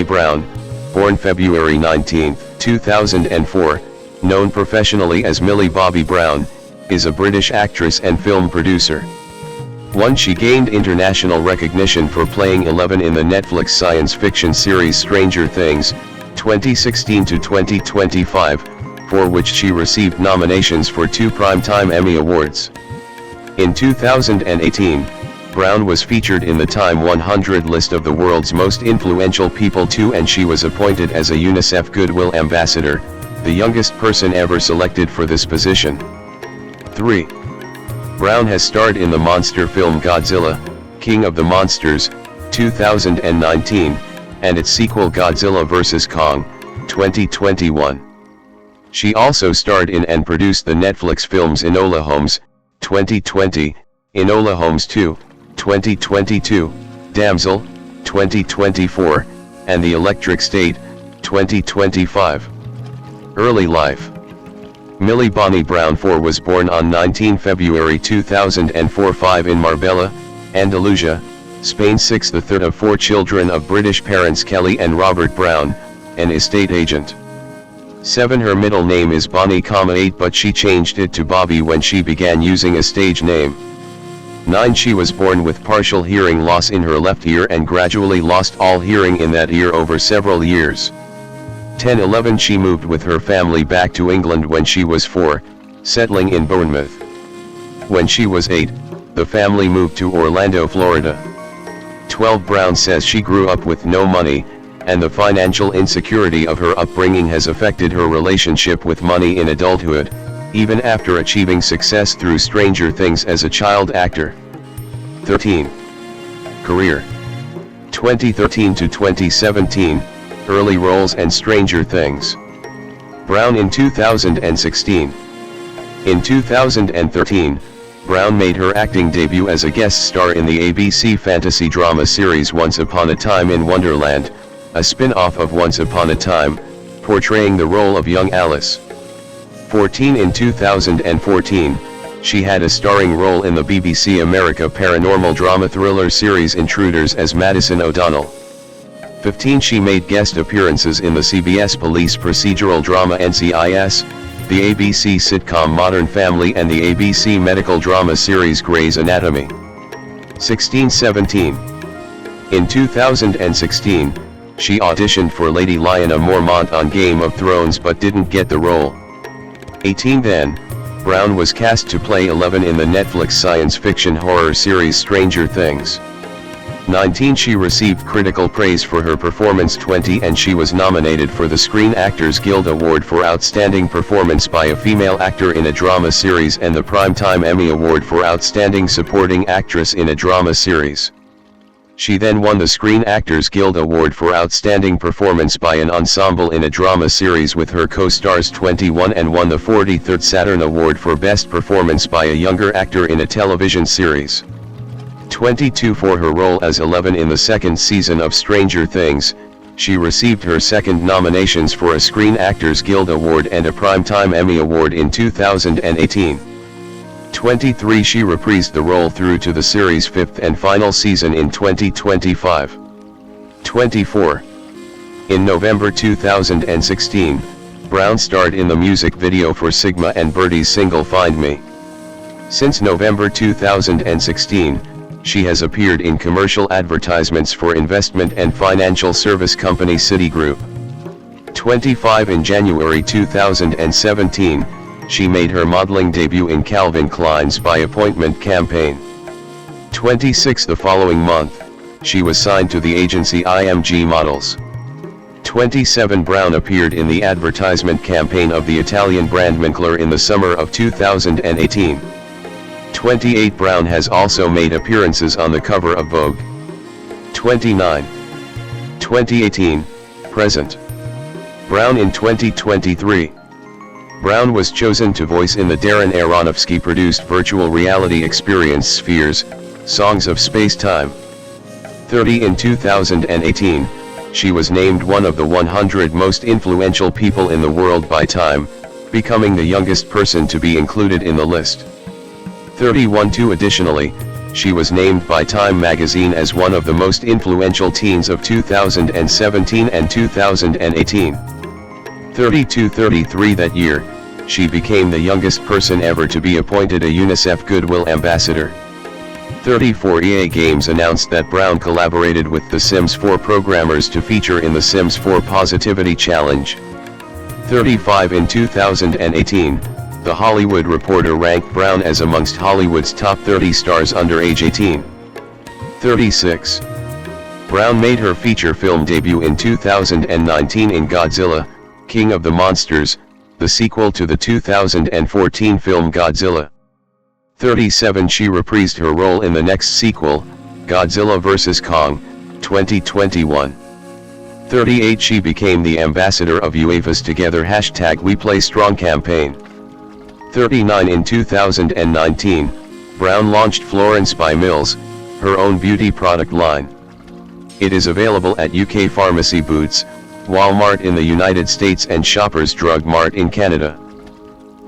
Brown, born February 19, 2004, known professionally as Millie Bobby Brown, is a British actress and film producer. She gained international recognition for playing Eleven in the Netflix science fiction series Stranger Things, 2016 to 2025, for which she received nominations for 2 Primetime Emmy Awards. In 2018, Brown was featured in the Time 100 list of the world's most influential people too, and she was appointed as a UNICEF Goodwill Ambassador, the youngest person ever selected for this position. 3. Brown has starred in the monster film Godzilla, King of the Monsters, 2019, and its sequel Godzilla vs. Kong, 2021. She also starred in and produced the Netflix films Enola Holmes, 2020, Enola Holmes 2, 2022, Damsel, 2024, and The Electric State, 2025. Early life. Millie Bobby Brown was born on 19 February 2004 in Marbella, Andalusia, Spain. The third of 4 children of British parents Kelly and Robert Brown, an estate agent. 7. Her middle name is Bonnie, 8, but she changed it to Bobby when she began using a stage name. 9. She was born with partial hearing loss in her left ear and gradually lost all hearing in that ear over several years. 10. 11. She moved with her family back to England when she was 4, settling in Bournemouth. When she was 8, the family moved to Orlando, Florida. 12. Brown says she grew up with no money, and the financial insecurity of her upbringing has affected her relationship with money in adulthood, even after achieving success through Stranger Things as a child actor. 13. Career. 2013 to 2017, early roles and Stranger Things. Brown in 2016. In 2013, Brown made her acting debut as a guest star in the ABC fantasy drama series Once Upon a Time in Wonderland, a spin-off of Once Upon a Time, portraying the role of young Alice. 14. In 2014, she had a starring role in the BBC America paranormal drama thriller series Intruders as Madison O'Donnell. 15. She made guest appearances in the CBS police procedural drama NCIS, the ABC sitcom Modern Family, and the ABC medical drama series Grey's Anatomy. 16-17. In 2016, she auditioned for Lady Lyanna Mormont on Game of Thrones but didn't get the role. 18. Then, Brown was cast to play Eleven in the Netflix science fiction horror series Stranger Things. 19. She received critical praise for her performance. 20. And she was nominated for the Screen Actors Guild Award for Outstanding Performance by a Female Actor in a Drama Series and the Primetime Emmy Award for Outstanding Supporting Actress in a Drama Series. She then won the Screen Actors Guild Award for Outstanding Performance by an Ensemble in a Drama Series with her co-stars. 21. And won the 43rd Saturn Award for Best Performance by a Younger Actor in a Television Series. 22. For her role as Eleven in the 2nd season of Stranger Things, she received her 2nd nominations for a Screen Actors Guild Award and a Primetime Emmy Award in 2018. 23. She reprised the role through to the series' 5th and final season in 2025. 24. In November 2016, Brown starred in the music video for Sigma and Birdie's single Find Me. Since November 2016, she has appeared in commercial advertisements for investment and financial service company Citigroup. 25. In January 2017, she made her modeling debut in Calvin Klein's By Appointment campaign. 26. The following month, she was signed to the agency IMG Models. 27. Brown appeared in the advertisement campaign of the Italian brand Moncler in the summer of 2018. 28. Brown has also made appearances on the cover of Vogue. 29. 2018, present. Brown in 2023. Brown was chosen to voice in the Darren Aronofsky-produced virtual reality experience Spheres, Songs of Space-Time. 30. In 2018, she was named one of the 100 most influential people in the world by Time, becoming the youngest person to be included in the list. 31. Additionally, she was named by Time magazine as one of the most influential teens of 2017 and 2018. 32-33 that year, she became the youngest person ever to be appointed a UNICEF Goodwill Ambassador. 34 EA Games announced that Brown collaborated with The Sims 4 programmers to feature in The Sims 4 Positivity Challenge. 35 In 2018, The Hollywood Reporter ranked Brown as amongst Hollywood's top 30 stars under age 18. 36. Brown made her feature film debut in 2019 in Godzilla, King of the Monsters, the sequel to the 2014 film Godzilla. 37 She reprised her role in the next sequel, Godzilla vs. Kong, 2021. 38 She became the ambassador of UEFA's Together #WePlayStrong campaign. 39 In 2019, Brown launched Florence by Mills, her own beauty product line. It is available at UK Pharmacy Boots, Walmart in the United States and Shoppers Drug Mart in Canada.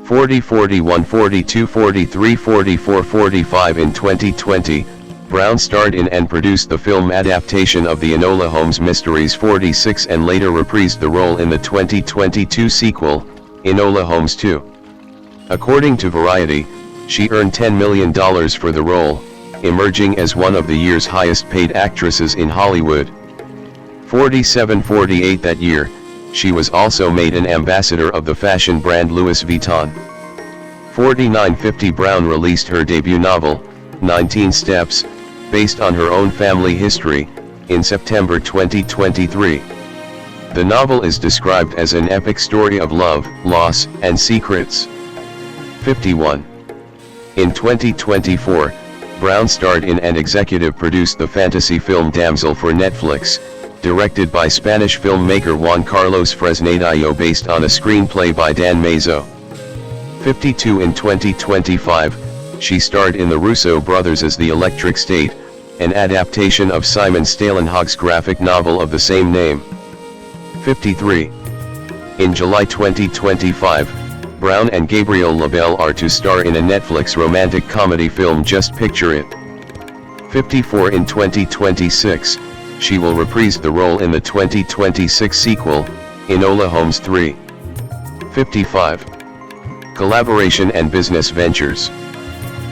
40, 41, 42, 43, 44, 45 In 2020, Brown starred in and produced the film adaptation of the Enola Holmes mysteries 46 and later reprised the role in the 2022 sequel, Enola Holmes 2. According to Variety, she earned $10 million for the role, emerging as one of the year's highest-paid actresses in Hollywood. 47-48 That year, she was also made an ambassador of the fashion brand Louis Vuitton. 49-50 Brown released her debut novel, 19 Steps, based on her own family history, in September 2023. The novel is described as an epic story of love, loss, and secrets. 51. In 2024, Brown starred in and executive produced the fantasy film Damsel for Netflix, directed by Spanish filmmaker Juan Carlos Fresnadillo based on a screenplay by Dan Mazo. 52 In 2025, she starred in The Russo Brothers as the Electric State, an adaptation of Simon Stalenhag's graphic novel of the same name. 53. In July 2025, Brown and Gabriel LaBelle are to star in a Netflix romantic comedy film Just Picture It. 54 In 2026, she will reprise the role in the 2026 sequel, Enola Holmes 3. 55. Collaboration and business ventures.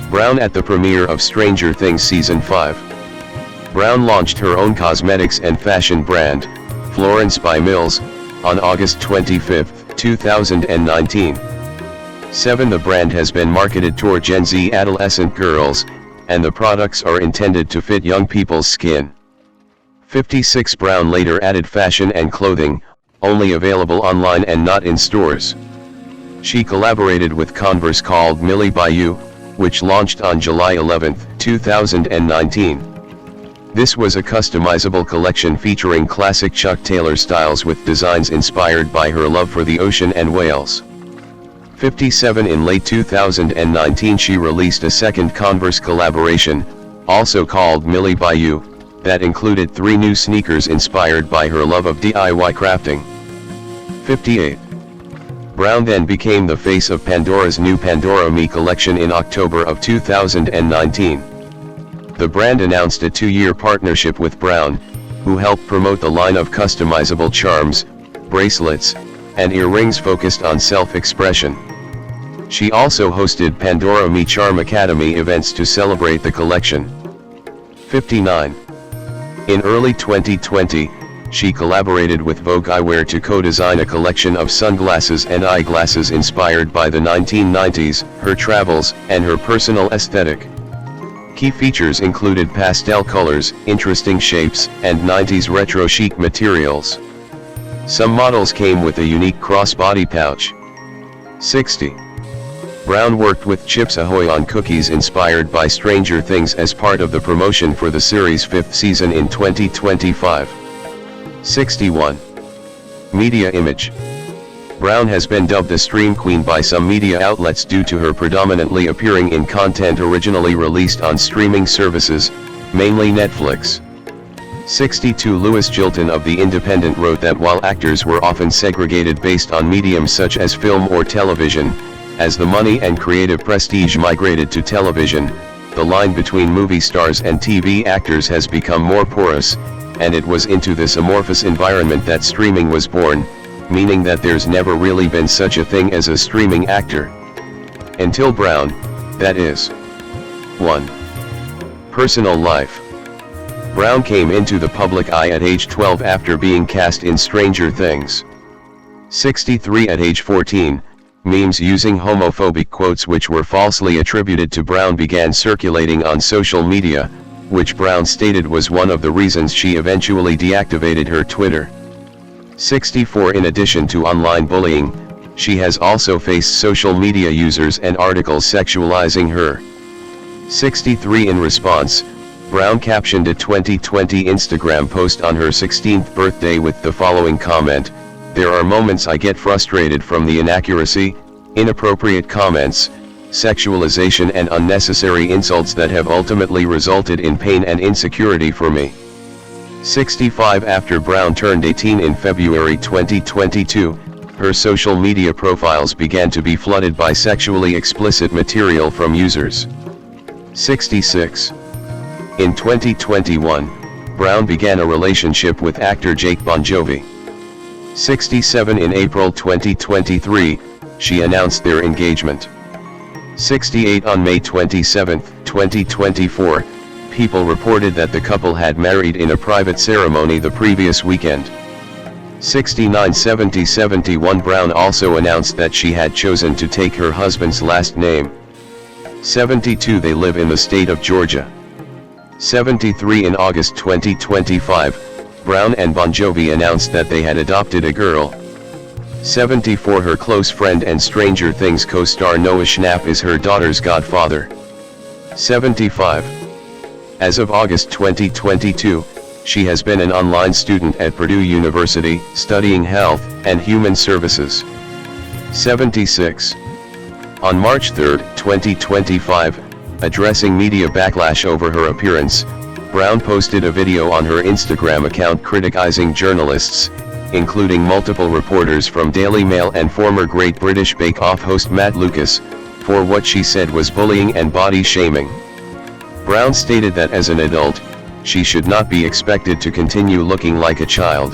Brown at the premiere of Stranger Things Season 5. Brown launched her own cosmetics and fashion brand, Florence by Mills, on August 25, 2019. 7. The brand has been marketed toward Gen Z adolescent girls, and the products are intended to fit young people's skin. 56. Brown later added fashion and clothing, only available online and not in stores. She collaborated with Converse called Millie Bobby, which launched on July 11, 2019. This was a customizable collection featuring classic Chuck Taylor styles with designs inspired by her love for the ocean and whales. 57. In late 2019 she released a second Converse collaboration, also called Millie Bobby, that included 3 new sneakers inspired by her love of DIY crafting. 58. Brown then became the face of Pandora's new Pandora Me collection in October of 2019. The brand announced a 2-year partnership with Brown, who helped promote the line of customizable charms, bracelets, and earrings focused on self-expression. She also hosted Pandora Me Charm Academy events to celebrate the collection. 59. In early 2020, she collaborated with Vogue Eyewear to co-design a collection of sunglasses and eyeglasses inspired by the 1990s, her travels, and her personal aesthetic. Key features included pastel colors, interesting shapes, and 90s retro chic materials. Some models came with a unique crossbody pouch. 60. Brown worked with Chips Ahoy on cookies inspired by Stranger Things as part of the promotion for the series' 5th season in 2025. 61. Media image. Brown has been dubbed the Stream Queen by some media outlets due to her predominantly appearing in content originally released on streaming services, mainly Netflix. 62. Louis Chilton of The Independent wrote that while actors were often segregated based on mediums such as film or television, as the money and creative prestige migrated to television, the line between movie stars and TV actors has become more porous, and it was into this amorphous environment that streaming was born, meaning that there's never really been such a thing as a streaming actor. Until Brown, that is. 1. Personal life. Brown came into the public eye at age 12 after being cast in Stranger Things. 63 At age 14, memes using homophobic quotes which were falsely attributed to Brown began circulating on social media, which Brown stated was one of the reasons she eventually deactivated her Twitter. 64 In addition to online bullying, she has also faced social media users and articles sexualizing her. 63 In response, Brown captioned a 2020 Instagram post on her 16th birthday with the following comment: "There are moments I get frustrated from the inaccuracy, inappropriate comments, sexualization and unnecessary insults that have ultimately resulted in pain and insecurity for me." 65 After Brown turned 18 in February 2022, her social media profiles began to be flooded by sexually explicit material from users. 66. In 2021, Brown began a relationship with actor Jake Bon Jovi. 67 In April 2023, she announced their engagement. 68 On May 27, 2024, people reported that the couple had married in a private ceremony the previous weekend. 69 70 71 Brown also announced that she had chosen to take her husband's last name. 72 They live in the state of Georgia. 73 In August 2025, Brown and Bon Jovi announced that they had adopted a girl. 74 Her close friend and Stranger Things co-star Noah Schnapp is her daughter's godfather. 75. As of August 2022, she has been an online student at Purdue University, studying health and human services. 76. On March 3, 2025, addressing media backlash over her appearance, Brown posted a video on her Instagram account criticizing journalists, including multiple reporters from Daily Mail and former Great British Bake Off host Matt Lucas, for what she said was bullying and body shaming. Brown stated that as an adult, she should not be expected to continue looking like a child.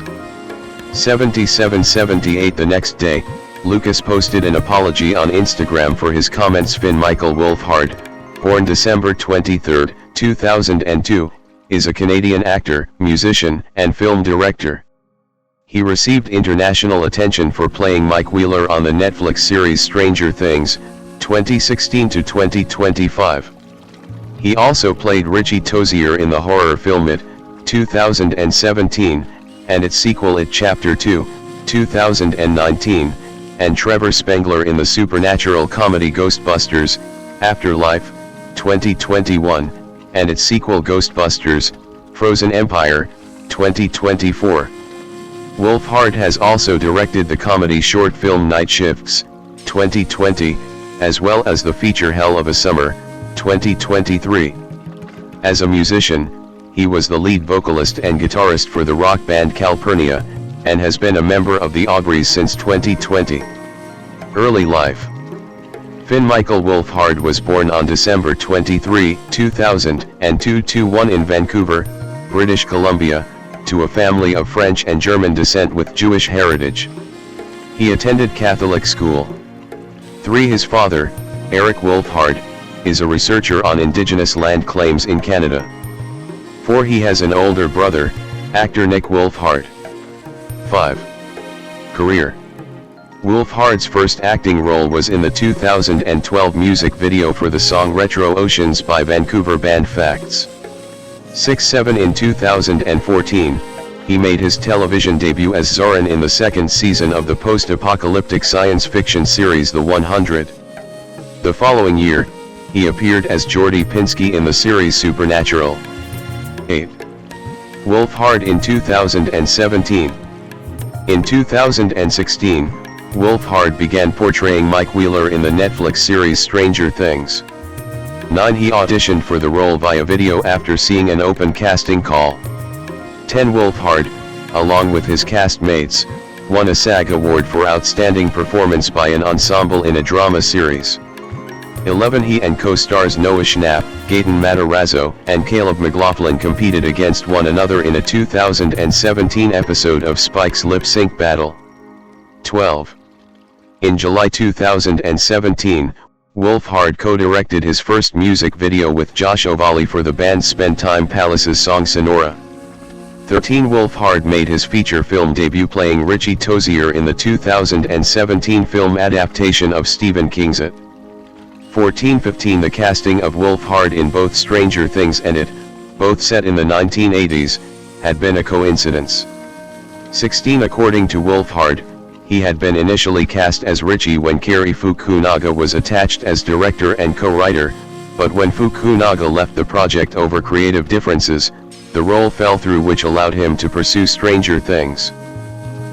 77-78 The next day, Lucas posted an apology on Instagram for his comments. Finn Michael Wolfhard, born December 23, 2002, is a Canadian actor, musician, and film director. He received international attention for playing Mike Wheeler on the Netflix series Stranger Things, 2016 to 2025. He also played Richie Tozier in the horror film It, 2017, and its sequel It Chapter 2, 2019, and Trevor Spengler in the supernatural comedy Ghostbusters, Afterlife, 2021, and its sequel Ghostbusters, Frozen Empire, 2024. Wolfhard has also directed the comedy short film Night Shifts, 2020, as well as the feature Hell of a Summer, 2023. As a musician, he was the lead vocalist and guitarist for the rock band Calpurnia, and has been a member of the Aubrys since 2020. Early life. Finn Michael Wolfhard was born on December 23, 2002 in Vancouver, British Columbia, to a family of French and German descent with Jewish heritage. He attended Catholic school. 3 His father, Eric Wolfhard, is a researcher on Indigenous land claims in Canada. 4 He has an older brother, actor Nick Wolfhard. 5. Career. Wolfhard's first acting role was in the 2012 music video for the song Retro Oceans by Vancouver band Facts. 6-7 In 2014, he made his television debut as Zoran in the second season of the post-apocalyptic science fiction series The 100. The following year, he appeared as Jordy Pinsky in the series Supernatural. 8. Wolfhard in 2017. In 2016, Wolfhard began portraying Mike Wheeler in the Netflix series Stranger Things. 9 He auditioned for the role via video after seeing an open casting call. 10 Wolfhard, along with his castmates, won a SAG Award for Outstanding Performance by an Ensemble in a Drama Series. 11 He and co-stars Noah Schnapp, Gaten Matarazzo, and Caleb McLaughlin competed against one another in a 2017 episode of Spike's Lip Sync Battle. 12. In July 2017, Wolfhard co-directed his first music video with Josh O'Valley for the band's Spend Time Palace's song Sonora. 13. Wolfhard made his feature film debut playing Richie Tozier in the 2017 film adaptation of Stephen King's It. 14. 15. The casting of Wolfhard in both Stranger Things and It, both set in the 1980s, had been a coincidence. 16. According to Wolfhard, he had been initially cast as Richie when Cary Fukunaga was attached as director and co-writer, but when Fukunaga left the project over creative differences, the role fell through, which allowed him to pursue Stranger Things.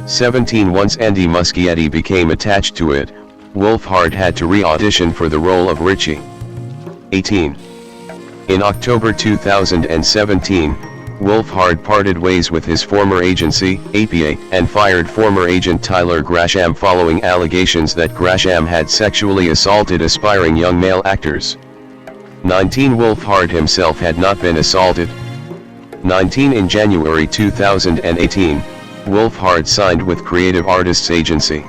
17. Once Andy Muschietti became attached to it, Wolfhard had to re-audition for the role of Richie. 18. In October 2017, Wolfhard parted ways with his former agency, APA, and fired former agent Tyler Grasham following allegations that Grasham had sexually assaulted aspiring young male actors. 19. Wolfhard himself had not been assaulted. 19. In January 2018, Wolfhard signed with Creative Artists Agency.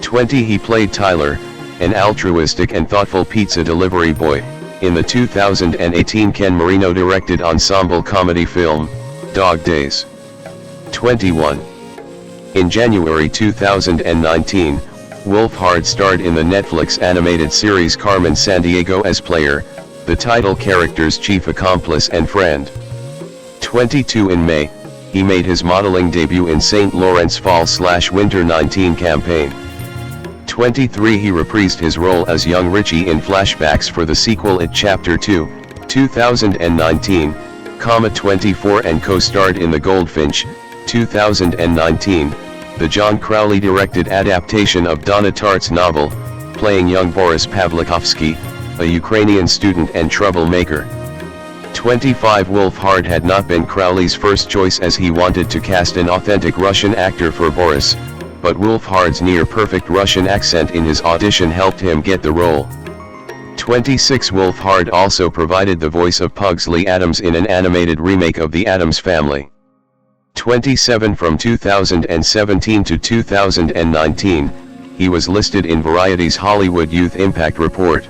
20. He played Tyler, an altruistic and thoughtful pizza delivery boy, in the 2018 Ken Marino-directed ensemble comedy film, Dog Days. 21. In January 2019, Wolfhard starred in the Netflix animated series Carmen Sandiego as Flayer, the title character's chief accomplice and friend. 22. In May, he made his modeling debut in St. Lawrence Fall/Winter 19 campaign. 23. He reprised his role as young Richie in flashbacks for the sequel It Chapter 2, 2019, 24 and co-starred in The Goldfinch, 2019, the John Crowley-directed adaptation of Donna Tartt's novel, playing young Boris Pavlikovsky, a Ukrainian student and troublemaker. 25. Wolfhard had not been Crowley's first choice, as he wanted to cast an authentic Russian actor for Boris, but Wolfhard's near-perfect Russian accent in his audition helped him get the role. 26. Wolfhard also provided the voice of Pugsley Addams in an animated remake of The Addams Family. 27. From 2017 to 2019, he was listed in Variety's Hollywood Youth Impact Report.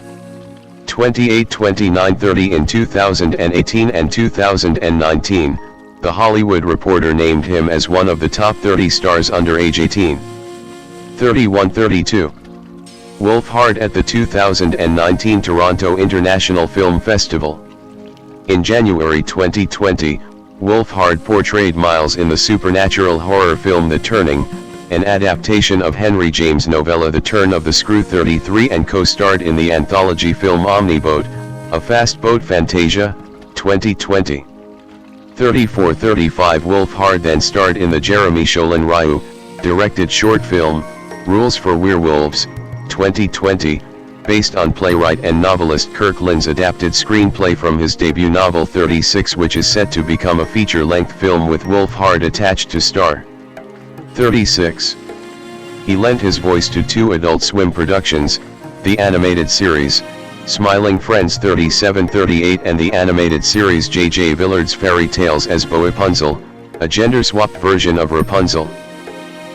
28, 29, 30. In 2018 and 2019, The Hollywood Reporter named him as one of the top 30 stars under age 18. 31, 32. Wolfhard at the 2019 Toronto International Film Festival. In January 2020, Wolfhard portrayed Miles in the supernatural horror film The Turning, an adaptation of Henry James' novella The Turn of the Screw. 33. And co-starred in the anthology film Omniboat, a fast boat fantasia, 2020. 34, 35. Wolfhard then starred in the Jeremy Sholin Ryu directed short film, Rules for Werewolves, 2020, based on playwright and novelist Kirk Lynn's adapted screenplay from his debut novel 36, which is set to become a feature-length film with Wolfhard attached to star. 36. He lent his voice to two Adult Swim productions, the animated series, Smiling Friends 37, 38, and the animated series J.J. Villard's Fairy Tales as Boapunzel, a gender-swapped version of Rapunzel.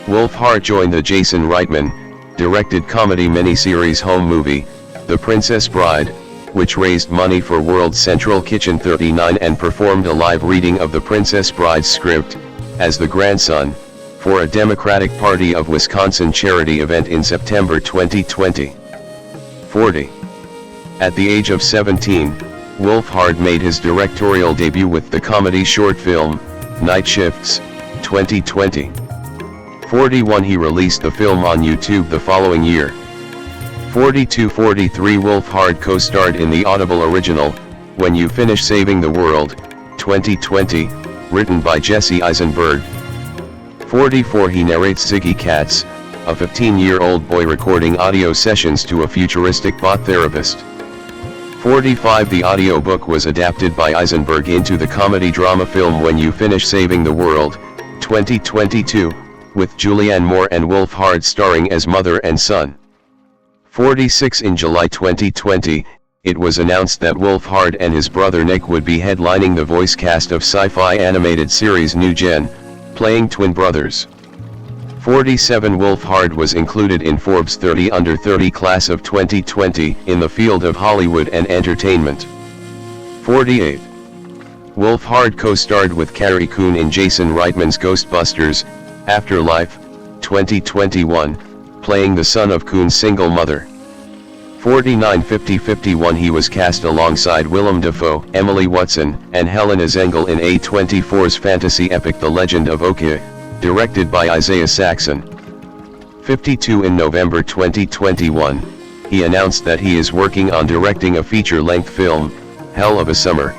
Wolfhard joined the Jason Reitman directed comedy miniseries home movie, The Princess Bride, which raised money for World Central Kitchen 39 and performed a live reading of The Princess Bride's script, as the grandson, for a Democratic Party of Wisconsin charity event in September 2020. 40. At the age of 17, Wolfhard made his directorial debut with the comedy short film, Night Shifts, 2020. 41. He released the film on YouTube the following year. 42, 43. Wolfhard co-starred in the Audible original, When You Finish Saving the World, 2020, written by Jesse Eisenberg. 44. He narrates Ziggy Katz, a 15-year-old boy recording audio sessions to a futuristic bot therapist. 45. The audiobook was adapted by Eisenberg into the comedy drama film When You Finish Saving the World, 2022, with Julianne Moore and Wolfhard starring as mother and son. 46. In July 2020, it was announced that Wolfhard and his brother Nick would be headlining the voice cast of sci-fi animated series New Gen, playing twin brothers. 47 Wolfhard was included in Forbes 30 Under 30 class of 2020 in the field of Hollywood and entertainment. 48. Wolfhard co-starred with Carrie Coon in Jason Reitman's Ghostbusters, Afterlife, 2021, playing the son of Coon's single mother. 49 50-51 He was cast alongside Willem Dafoe, Emily Watson, and Helena Zengel in A24's fantasy epic The Legend of Oki, directed by Isaiah Saxon. 52 In November 2021, he announced that he is working on directing a feature-length film, Hell of a Summer.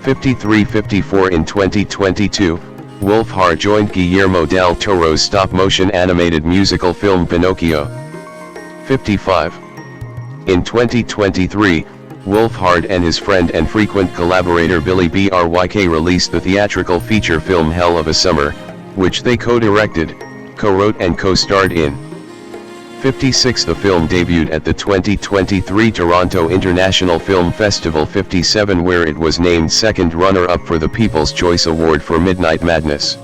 53-54 In 2022, Wolfhard joined Guillermo del Toro's stop-motion animated musical film Pinocchio. 55. In 2023, Wolfhard and his friend and frequent collaborator Billy Bryk released the theatrical feature film Hell of a Summer, which they co-directed, co-wrote and co-starred in. 56 The film debuted at the 2023 Toronto International Film Festival. 57 Where it was named second runner-up for the People's Choice Award for Midnight Madness.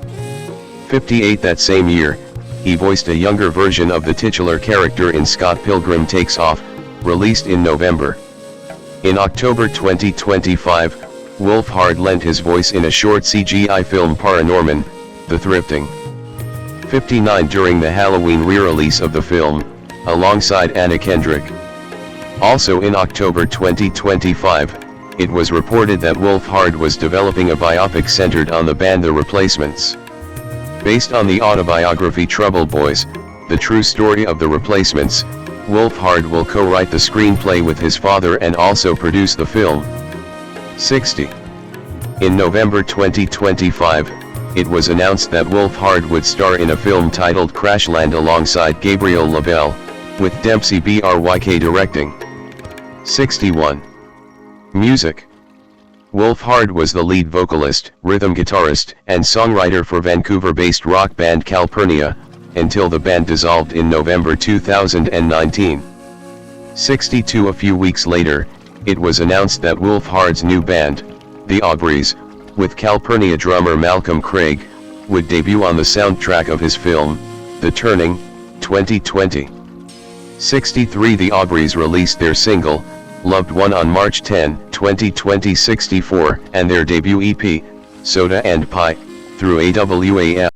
58 That same year, he voiced a younger version of the titular character in Scott Pilgrim Takes Off, released in November. In October 2025, Wolfhard lent his voice in a short CGI film Paranorman, The Thrifting. 59 During the Halloween re-release of the film, alongside Anna Kendrick. Also in October 2025, it was reported that Wolfhard was developing a biopic centered on the band The Replacements. Based on the autobiography Trouble Boys, the true story of The Replacements, Wolfhard will co-write the screenplay with his father and also produce the film. 60. In November 2025, it was announced that Wolfhard would star in a film titled Crashland alongside Gabriel Labelle, with Dempsey Bryk directing. 61. Music. Wolfhard was the lead vocalist, rhythm guitarist, and songwriter for Vancouver-based rock band Calpurnia, until the band dissolved in November 2019. 62 A few weeks later, it was announced that Wolfhard's new band, the Aubrys, with Calpurnia drummer Malcolm Craig, would debut on the soundtrack of his film, The Turning, 2020. 63 The Aubrys released their single, Loved One on March 10, 2020. 64 and their debut EP, Soda and Pie, through AWAL.